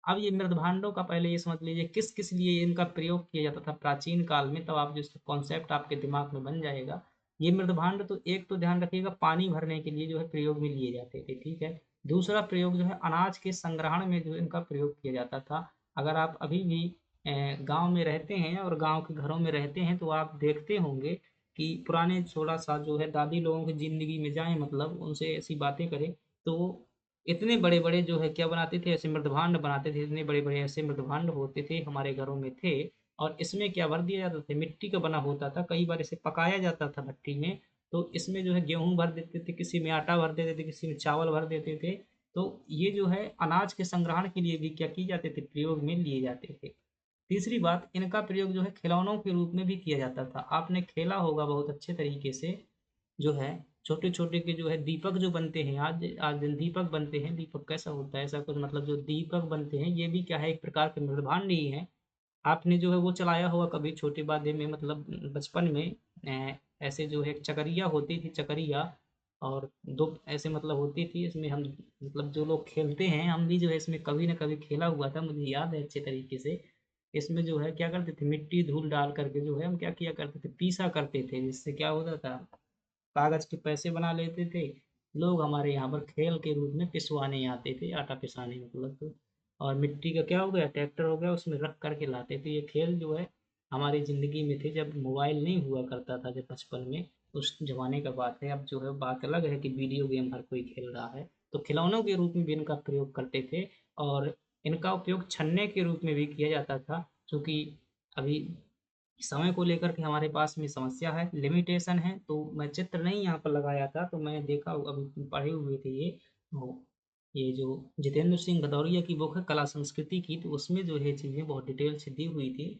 अब ये मृदभांडों का पहले ये समझ लीजिए किस किस लिए इनका प्रयोग किया जाता था प्राचीन काल में, तब आप जो इसका कॉन्सेप्ट आपके दिमाग में बन जाएगा। ये मृदभांड तो एक तो ध्यान रखिएगा पानी भरने के लिए जो है प्रयोग में लिए जाते थे, ठीक है। दूसरा प्रयोग जो है अनाज के संग्रहण में जो है इनका प्रयोग किया जाता था। अगर आप अभी भी गांव में रहते हैं और गांव के घरों में रहते हैं तो आप देखते होंगे कि पुराने थोड़ा सा जो है दादी लोगों की जिंदगी में जाएं, मतलब उनसे ऐसी बातें करें तो इतने बड़े बड़े जो है क्या बनाते थे, ऐसे मृदभांड बनाते थे। इतने बड़े बड़े ऐसे मृदभांड होते थे हमारे घरों में थे। और इसमें क्या भर दिया जाता था, मिट्टी का बना होता था, कई बार इसे पकाया जाता था भट्टी में। तो इसमें जो है गेहूं भर देते थे, किसी में आटा भर देते थे, किसी में चावल भर देते थे। तो ये जो है अनाज के संग्रहण के लिए भी क्या किए जाते थे, प्रयोग में लिए जाते थे। तीसरी बात, इनका प्रयोग जो है खिलौनों के रूप में भी किया जाता था। आपने खेला होगा बहुत अच्छे तरीके से, जो है छोटे छोटे के जो है दीपक जो बनते हैं, आज आज दिन दीपक बनते हैं। दीपक कैसा होता है, ऐसा कुछ मतलब जो दीपक बनते हैं ये भी क्या है, एक प्रकार के मृदभांड ही है। आपने जो है वो चलाया होगा कभी छोटे बादे में, मतलब बचपन में। ऐसे जो है चकरिया होती थी, चकरिया। और दो ऐसे मतलब होती थी, इसमें हम मतलब जो लोग खेलते हैं, हम भी जो है इसमें कभी ना कभी खेला हुआ था, मुझे याद है अच्छे तरीके से। इसमें जो है क्या करते थे, मिट्टी धूल डाल करके जो है हम क्या किया करते थे, पीसा करते थे, जिससे क्या होता था, कागज के पैसे बना लेते थे। लोग हमारे यहाँ पर खेल के रूप में पिसवाने आते थे, आटा पिसाने मतलब तो। और मिट्टी का क्या हो गया, ट्रैक्टर हो गया, उसमें रख करके लाते थे। ये खेल जो है हमारी ज़िंदगी में थे, जब मोबाइल नहीं हुआ करता था, जब बचपन में, उस जमाने का बात है। अब जो है बात अलग है कि वीडियो गेम हर कोई खेल रहा है। तो खिलौनों के रूप में भी इनका प्रयोग करते थे। और इनका उपयोग छन्ने के रूप में भी किया जाता था, क्योंकि अभी समय को लेकर के हमारे पास में समस्या है, लिमिटेशन है। तो मैं चित्र नहीं यहाँ पर लगाया था, तो मैं देखा अभी पढ़े हुए थे ये। तो ये जो जितेंद्र सिंह भदौरिया की बुक है कला संस्कृति की, तो उसमें जो है चीज़ें बहुत डिटेल से दी हुई थी।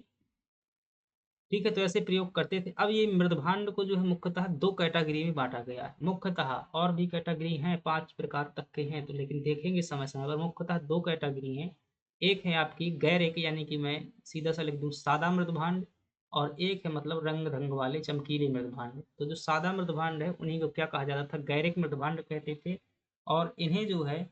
ठीक है, तो ऐसे प्रयोग करते थे। अब ये मृदभांड को जो है मुख्यतः दो कैटेगरी में बांटा गया है, मुख्यतः। और भी कैटेगरी हैं, 5 प्रकार तक के हैं, तो लेकिन देखेंगे समय समय पर। मुख्यतः दो कैटेगरी हैं। एक है आपकी गैर एक, यानी कि मैं सीधा सा लिख दूँ सादा मृदभांड। और एक है मतलब रंग रंग वाले चमकीले मृदभांड। तो जो सादा मृदभांड है उन्हीं को क्या कहा जाता था, गैरिक मृदभांड कहते थे। और इन्हें जो है,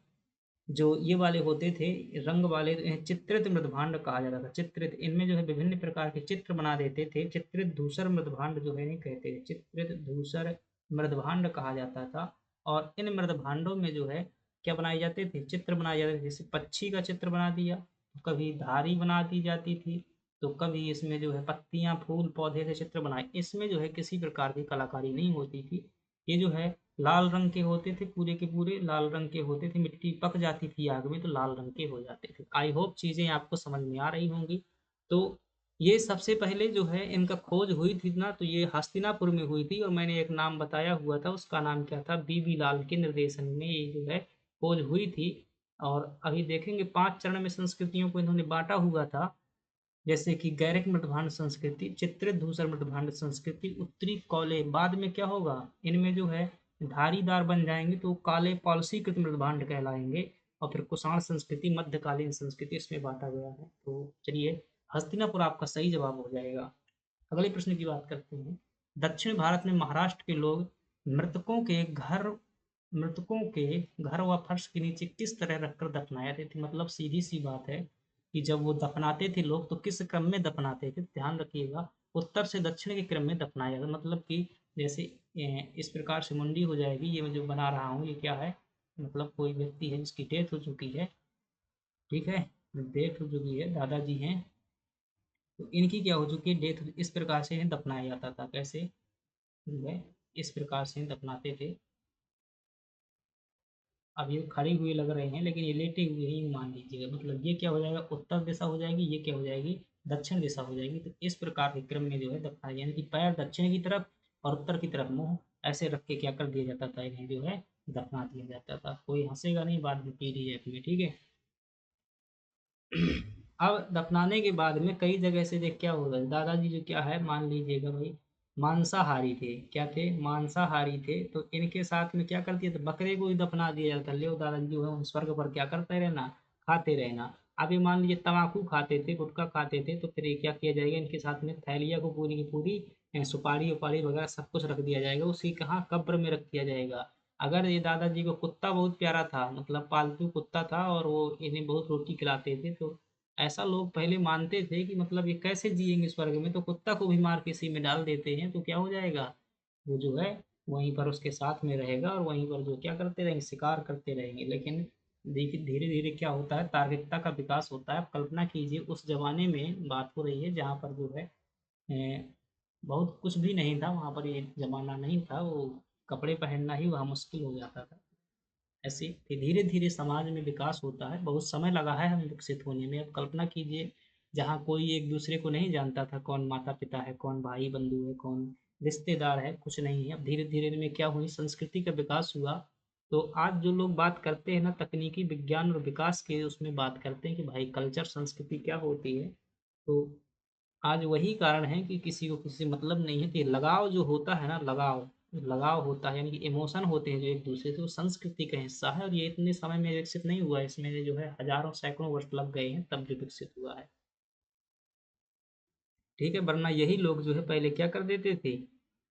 जो ये वाले होते थे रंग वाले, इन्हें चित्रित मृदभांड कहा जाता था। चित्रित, इनमें जो है विभिन्न प्रकार के चित्र बना देते थे। चित्रित धूसर मृदभांड जो है नहीं कहते थे, चित्रित धूसर मृदभांड कहा जाता था। और इन मृदभांडों में जो है क्या बनाए जाते थे, चित्र बनाए जाते थे। जैसे पक्षी का चित्र बना दिया, कभी धारी बना दी जाती थी, तो कभी इसमें जो है पत्तियां फूल पौधे से चित्र बनाए। इसमें जो है किसी प्रकार की कलाकारी नहीं होती थी। ये जो है लाल रंग के होते थे, पूरे के पूरे लाल रंग के होते थे। मिट्टी पक जाती थी आग में तो लाल रंग के हो जाते थे। आई होप चीज़ें आपको समझ में आ रही होंगी। तो ये सबसे पहले जो है इनका खोज हुई थी ना, तो ये हस्तिनापुर में हुई थी। और मैंने एक नाम बताया हुआ था, उसका नाम क्या था, बीबी लाल के निर्देशन में ये जो है खोज हुई थी। और अभी देखेंगे 5 चरण में संस्कृतियों को इन्होंने बांटा हुआ था। जैसे कि गैरिक मृदभांड संस्कृति, चित्रित धूसर मृदभांड संस्कृति, उत्तरी कौले। बाद में क्या होगा, इनमें जो है धारीदार बन जाएंगे तो काले पॉलिसीकृत मृदभांड कहलाएंगे। और फिर कुषाण संस्कृति, मध्यकालीन संस्कृति, इसमें बांटा गया है। तो चलिए, हस्तिनापुर आपका सही जवाब हो जाएगा। अगले प्रश्न की बात करते हैं। दक्षिण भारत में महाराष्ट्र के लोग मृतकों के घर मृतकों के घर व फर्श के नीचे किस तरह रखकर दफनाए जाते थे। मतलब सीधी सी बात है कि जब वो दफनाते थे लोग तो किस क्रम में दफनाते थे, ध्यान रखिएगा। उत्तर से दक्षिण के क्रम में दफनाया जाता, मतलब कि जैसे इस प्रकार से मुंडी हो जाएगी। ये मैं जो बना रहा हूँ ये क्या है, मतलब कोई व्यक्ति है जिसकी डेथ हो चुकी है, ठीक है, डेथ हो चुकी है, दादाजी हैं, तो इनकी क्या हो चुकी है, डेथ। इस प्रकार से इन्हें दफनाया जाता था। कैसे जो है, इस प्रकार से इन्हें दफनाते थे। अब ये खड़े हुए लग रहे हैं लेकिन ये लेटे हुए ही मान लीजिएगा। मतलब ये क्या हो जाएगा, उत्तर दिशा हो जाएगी, ये क्या हो जाएगी, दक्षिण दिशा हो जाएगी। तो इस प्रकार के क्रम में जो है दफनाया, यानी कि पैर दक्षिण की तरफ और उत्तर की तरफ मुंह ऐसे रख के क्या कर दिया जाता था, इन्हें जो है दफना दिया जाता था। कोई हंसेगा नहीं बाद में पीडीएफ में, ठीक है। अब दफनाने के बाद में कई जगह से देख क्या होगा, दादाजी जो क्या है मान लीजिएगा भाई, मांसाहारी थे। क्या थे, मांसाहारी थे। तो इनके साथ में क्या करती है, तो बकरे को ही दफना दिया जाता है। ले दादाजी जो है उन स्वर्ग पर क्या करते रहना, खाते रहना। अब ये मान लीजिए तम्बाकू खाते थे, गुटखा खाते थे, तो फिर ये क्या किया जाएगा, इनके साथ में थैलिया को पूरी की पूरी सुपारी उपारी वगैरह सब कुछ रख दिया जाएगा, उसी कहाँ कब्र में रख दिया जाएगा। अगर ये दादाजी को कुत्ता बहुत प्यारा था, मतलब पालतू कुत्ता था और वो इन्हें बहुत रोटी खिलाते थे, तो ऐसा लोग पहले मानते थे कि मतलब ये कैसे जिएंगे स्वर्ग में, तो कुत्ता को भी मार के इसी में डाल देते हैं, तो क्या हो जाएगा, वो जो है वहीं पर उसके साथ में रहेगा और वहीं पर जो क्या करते रहेंगे, शिकार करते रहेंगे। लेकिन देखिए धीरे धीरे क्या होता है, तार्किकता का विकास होता है। आप कल्पना कीजिए उस जमाने में बात हो रही है जहाँ पर जो है बहुत कुछ भी नहीं था, वहाँ पर ये जमाना नहीं था, वो कपड़े पहनना ही वहाँ मुश्किल हो जाता था। ऐसे धीरे धीरे समाज में विकास होता है, बहुत समय लगा है हमें विकसित होने में। अब कल्पना कीजिए जहाँ कोई एक दूसरे को नहीं जानता था, कौन माता पिता है, कौन भाई बंधु है, कौन रिश्तेदार है, कुछ नहीं है। अब धीरे धीरे में क्या हुई, संस्कृति का विकास हुआ। तो आज जो लोग बात करते हैं ना तकनीकी विज्ञान और विकास के, उसमें बात करते हैं कि भाई कल्चर संस्कृति क्या होती है। तो आज वही कारण है कि किसी को किसी से मतलब नहीं है, तो ये लगाव जो होता है ना, लगाव लगाव होता है, यानी कि इमोशन होते हैं जो एक दूसरे से, वो संस्कृति का हिस्सा है। और ये इतने समय में विकसित नहीं हुआ है, इसमें जो है हजारों सैकड़ों वर्ष लग गए हैं तब भी विकसित हुआ है। ठीक है, वरना यही लोग जो है पहले क्या कर देते थे,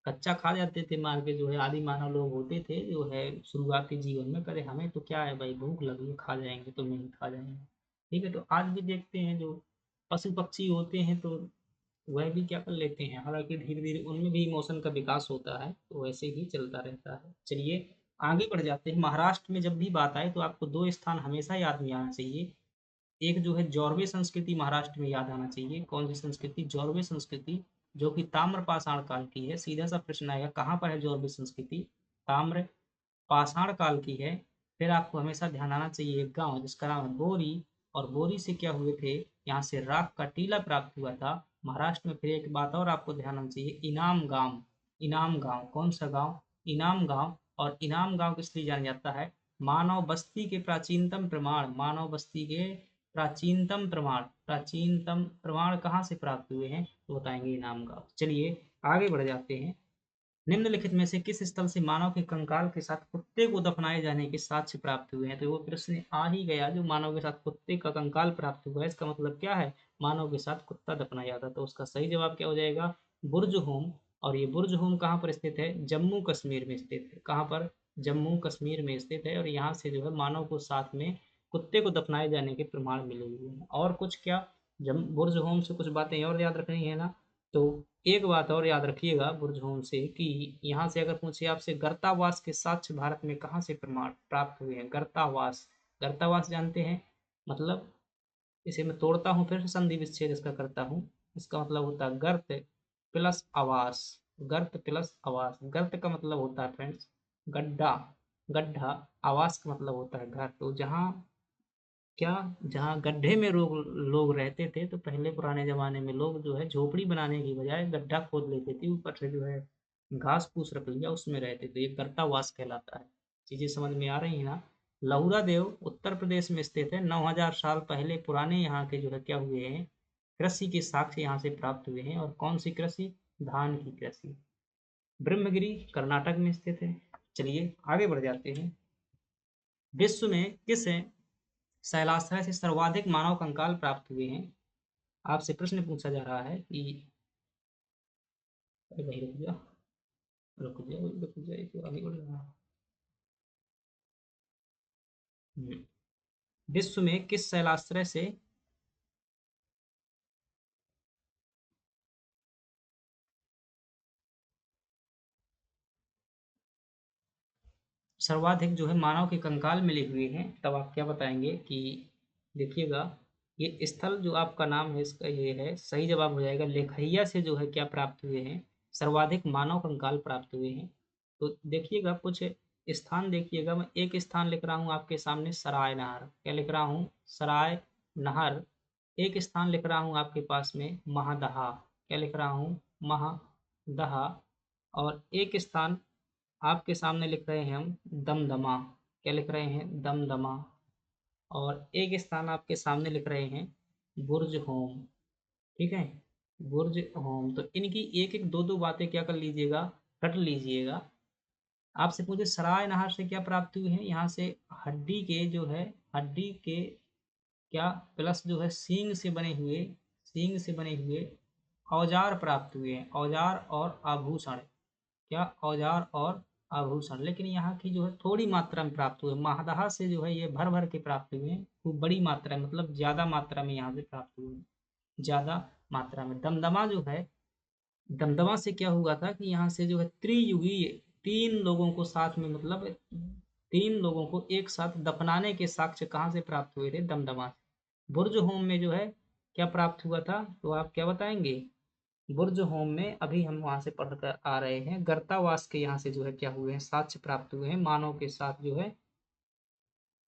कच्चा खा जाते थे मार के। जो है आदि मानव लोग होते थे जो है शुरुआती जीवन में, करे हमें तो क्या है भाई, भूख लगी है, खा जाएंगे तो नहीं खा जाएंगे। ठीक है, तो आज भी देखते हैं जो पशु पक्षी होते हैं, तो वह भी क्या कर लेते हैं, हालांकि धीरे धीरे उनमें भी इमोशन का विकास होता है, तो वैसे ही चलता रहता है। चलिए आगे बढ़ जाते हैं। महाराष्ट्र में जब भी बात आए तो आपको दो स्थान हमेशा याद में आना चाहिए। एक जो है जौरवे संस्कृति महाराष्ट्र में याद आना चाहिए। कौन सी संस्कृति, जौरवे संस्कृति, जो कि ताम्र पाषाण काल की है। सीधा सा प्रश्न आएगा कहाँ पर है जौरवे संस्कृति, ताम्र पाषाण काल की है। फिर आपको हमेशा ध्यान आना चाहिए एक गांव जिसका नाम है बोरी, और बोरी से क्या हुए थे, यहाँ से राख का टीला प्राप्त हुआ था महाराष्ट्र में। फिर एक बात और आपको ध्यान आना चाहिए, इनाम गांव। इनाम गांव कौन सा गांव, इनाम गांव। और इनाम गांव किस लिए जाना जाता है, मानव बस्ती के प्राचीनतम प्रमाण, मानव बस्ती के प्राचीनतम प्रमाण कहाँ से प्राप्त हुए हैं, तो बताएंगे इनाम गांव। चलिए आगे बढ़ जाते हैं। निम्नलिखित में से किस स्थल से मानव के कंकाल के साथ कुत्ते को दफनाए जाने के साक्ष्य प्राप्त हुए हैं, तो वो प्रश्न आ ही गया, जो मानव के साथ कुत्ते का कंकाल प्राप्त हुआ है, इसका मतलब क्या है, मानव के साथ कुत्ता दफनाया था। तो उसका सही जवाब क्या हो जाएगा, बुर्ज होम। और ये बुर्ज होम कहाँ पर स्थित है, जम्मू कश्मीर में स्थित है। कहाँ पर, जम्मू कश्मीर में स्थित है। और यहाँ से जो है मानव को साथ में कुत्ते को दफनाए जाने के प्रमाण मिले हुए हैं। और कुछ क्या, जम बुर्ज होम से कुछ बातें और याद रखनी है ना। तो एक बात और याद रखिएगा बुरजहोम से, कि यहाँ से अगर पूछे आपसे गर्तावास के साक्ष्य भारत में कहाँ से प्रमाण प्राप्त हुए हैं, गर्तावास। गर्तावास जानते हैं, मतलब इसे मैं तोड़ता हूँ फिर संधि विच्छेद इसका करता हूँ। इसका मतलब होता है गर्त प्लस आवास, गर्त प्लस आवास। गर्त का मतलब होता है फ्रेंड्स गड्ढा, गड्ढा। आवास का मतलब होता है घर। तो जहाँ क्या, जहाँ गड्ढे में लोग लोग रहते थे, तो पहले पुराने जमाने में लोग जो है झोपड़ी बनाने की बजाय गड्ढा खोद लेते थे, ऊपर से जो है घास फूस रख लिया, उसमें रहते थे। ये गर्तावास कहलाता है। चीजें समझ में आ रही है ना। लहुरा देव उत्तर प्रदेश में स्थित है। 9000 साल पहले पुराने यहाँ के जो है क्या हुए हैं, कृषि के साक्ष्य यहाँ से प्राप्त हुए हैं। और कौन सी कृषि, धान की कृषि। ब्रह्मगिरी कर्नाटक में स्थित है। चलिए आगे बढ़ जाते हैं। विश्व में किस शैलाश्रय से सर्वाधिक मानव कंकाल प्राप्त हुए हैं। आपसे प्रश्न पूछा जा रहा है कि, अरे भाई रुक जा, रुक जा, रुक जा, ये तो आगे बढ़ रहा है। हम्म, विश्व में किस शैलाश्रय से सर्वाधिक जो है मानव के कंकाल मिले हुए हैं, तब आप क्या बताएंगे कि, देखिएगा ये स्थल जो आपका नाम है इसका ये है, सही जवाब हो जाएगा लेखैया से जो है क्या प्राप्त हुए हैं, सर्वाधिक मानव कंकाल प्राप्त हुए हैं। तो देखिएगा कुछ स्थान देखिएगा, मैं एक स्थान लिख रहा हूँ आपके सामने, सराय नहर। क्या लिख रहा हूँ, सराय नहर। एक स्थान लिख रहा हूँ आपके पास में महादहा। क्या लिख रहा हूँ, महादहा। और एक स्थान आपके सामने लिख रहे हैं हम दमदमा। क्या लिख रहे हैं, दमदमा। और एक स्थान आपके सामने लिख रहे हैं बुर्ज होम। ठीक है, बुर्ज होम। तो इनकी एक एक दो दो बातें क्या कर लीजिएगा, रट लीजिएगा। आपसे पूछे सराय नहर से क्या प्राप्त हुई है, यहाँ से हड्डी के जो है, हड्डी के क्या प्लस जो है सींग से बने हुए औजार प्राप्त हुए हैं, औजार और आभूषण। क्या औजार और आभूषण, लेकिन यहाँ की जो है थोड़ी मात्रा में प्राप्त हुए, महदहा से जो है ये भर भर के प्राप्त हुए हैं, खूब बड़ी मात्रा में, मतलब ज्यादा मात्रा में यहाँ से प्राप्त हुए हैं, ज्यादा मात्रा में। दमदमा जो है, दमदमा से क्या हुआ था कि यहाँ से जो है त्रियुगीय, तीन लोगों को साथ में, मतलब तीन लोगों को एक साथ दफनाने के साक्ष्य कहाँ से प्राप्त हुए थे? दमदमा से। बुर्ज होम में जो है क्या प्राप्त हुआ था, तो आप क्या बताएंगे? बुर्ज होम में अभी हम वहां से पढ़ कर आ रहे हैं, गर्तावास के यहाँ से जो है क्या हुए हैं? साक्ष्य प्राप्त हुए हैं, मानव के साथ जो है,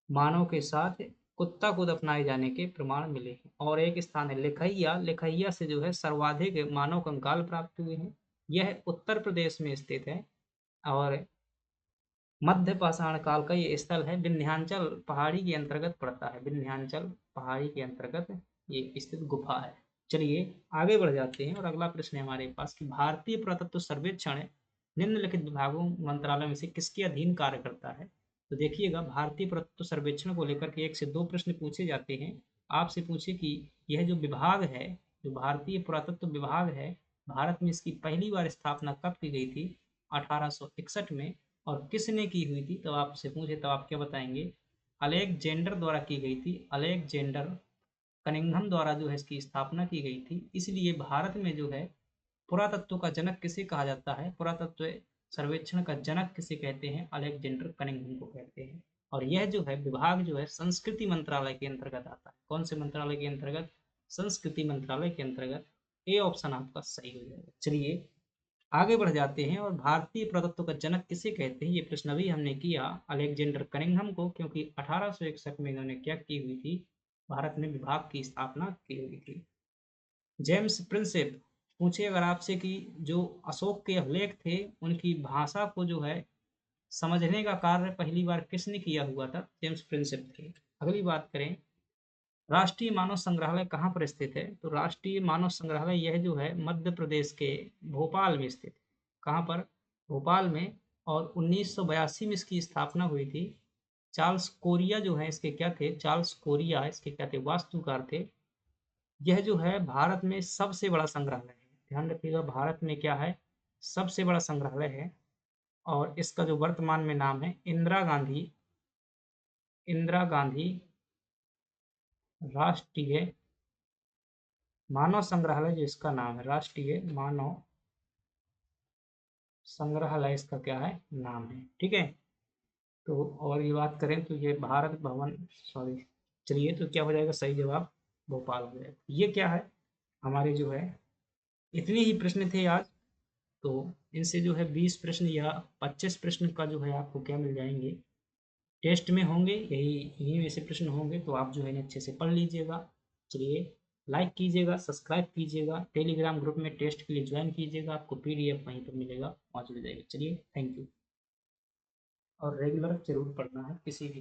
मानव के साथ कुत्ता को दफनाए जाने के प्रमाण मिले हैं। और एक स्थान है लेखैया, लेखैया से जो है सर्वाधिक मानव कंकाल प्राप्त हुए हैं। यह उत्तर प्रदेश में स्थित है और मध्य पाषाण काल का ये स्थल है, विंध्याचल पहाड़ी के अंतर्गत पड़ता है, विंध्याचल पहाड़ी के अंतर्गत ये स्थित गुफा है। चलिए आगे बढ़ जाते हैं और अगला प्रश्न है हमारे पास कि भारतीय पुरातत्व सर्वेक्षण निम्नलिखित विभागों मंत्रालय में से किसके अधीन कार्य करता है? तो देखिएगा, भारतीय पुरातत्व सर्वेक्षण को लेकर के 1 से 2 प्रश्न पूछे जाते हैं। आपसे पूछे कि यह जो विभाग है, जो भारतीय पुरातत्व विभाग है, भारत में इसकी पहली बार स्थापना कब की गई थी? 1861 में। और किसने की हुई थी? तो आपसे पूछे तो आप क्या बताएंगे? अलेक्जेंडर द्वारा की गई थी, अलेक्जेंडर कनिंघम द्वारा जो है इसकी स्थापना की गई थी। इसलिए भारत में जो है पुरातत्व का जनक किसे कहा जाता है? पुरातत्व सर्वेक्षण का जनक किसे कहते हैं? अलेक्जेंडर कनिंघम को कहते हैं। और यह जो है विभाग जो है संस्कृति मंत्रालय के अंतर्गत आता है। कौन से मंत्रालय के अंतर्गत? संस्कृति मंत्रालय के अंतर्गत। ए ऑप्शन आपका सही हो जाएगा। चलिए आगे बढ़ जाते हैं, और भारतीय पुरातत्व का जनक किसे कहते हैं? ये प्रश्न अभी हमने किया, अलेक्जेंडर कनिंघम को, क्योंकि 1861 में इन्होंने क्या की हुई थी? भारत में विभाग की स्थापना की हुई थी। जेम्स प्रिंसेप पूछे अगर आपसे कि जो अशोक के अभिलेख थे उनकी भाषा को जो है समझने का कार्य पहली बार किसने किया हुआ था? जेम्स प्रिंसेप थे। अगली बात करें, राष्ट्रीय मानव संग्रहालय कहाँ पर स्थित है? तो राष्ट्रीय मानव संग्रहालय यह जो है मध्य प्रदेश के भोपाल में स्थित है। कहाँ पर? भोपाल में। और 1982 में इसकी स्थापना हुई थी। चार्ल्स कोरिया जो है इसके क्या थे? चार्ल्स कोरिया इसके क्या थे? वास्तुकार थे। यह जो है भारत में सबसे बड़ा संग्रहालय है, ध्यान रखिएगा, भारत में क्या है? सबसे बड़ा संग्रहालय है। और इसका जो वर्तमान में नाम है इंदिरा गांधी राष्ट्रीय मानव संग्रहालय, जो इसका नाम है राष्ट्रीय मानव संग्रहालय, इसका क्या है? नाम है। ठीक है। तो और ये बात करें तो ये भारत भवन, सॉरी, चलिए तो क्या हो जाएगा सही जवाब? भोपाल हो जाएगा। ये क्या है हमारे जो है, इतने ही प्रश्न थे आज। तो इनसे जो है 20 प्रश्न या 25 प्रश्न का जो है आपको क्या मिल जाएंगे? टेस्ट में होंगे, यही ऐसे प्रश्न होंगे, तो आप जो है इन्हें अच्छे से पढ़ लीजिएगा। चलिए लाइक कीजिएगा, सब्सक्राइब कीजिएगा, टेलीग्राम ग्रुप में टेस्ट के लिए ज्वाइन कीजिएगा, आपको पीडीएफ वहीं पर मिलेगा, वहाँ जुड़ जाएगा। चलिए थैंक यू। और रेगुलर जरूर पढ़ना है किसी भी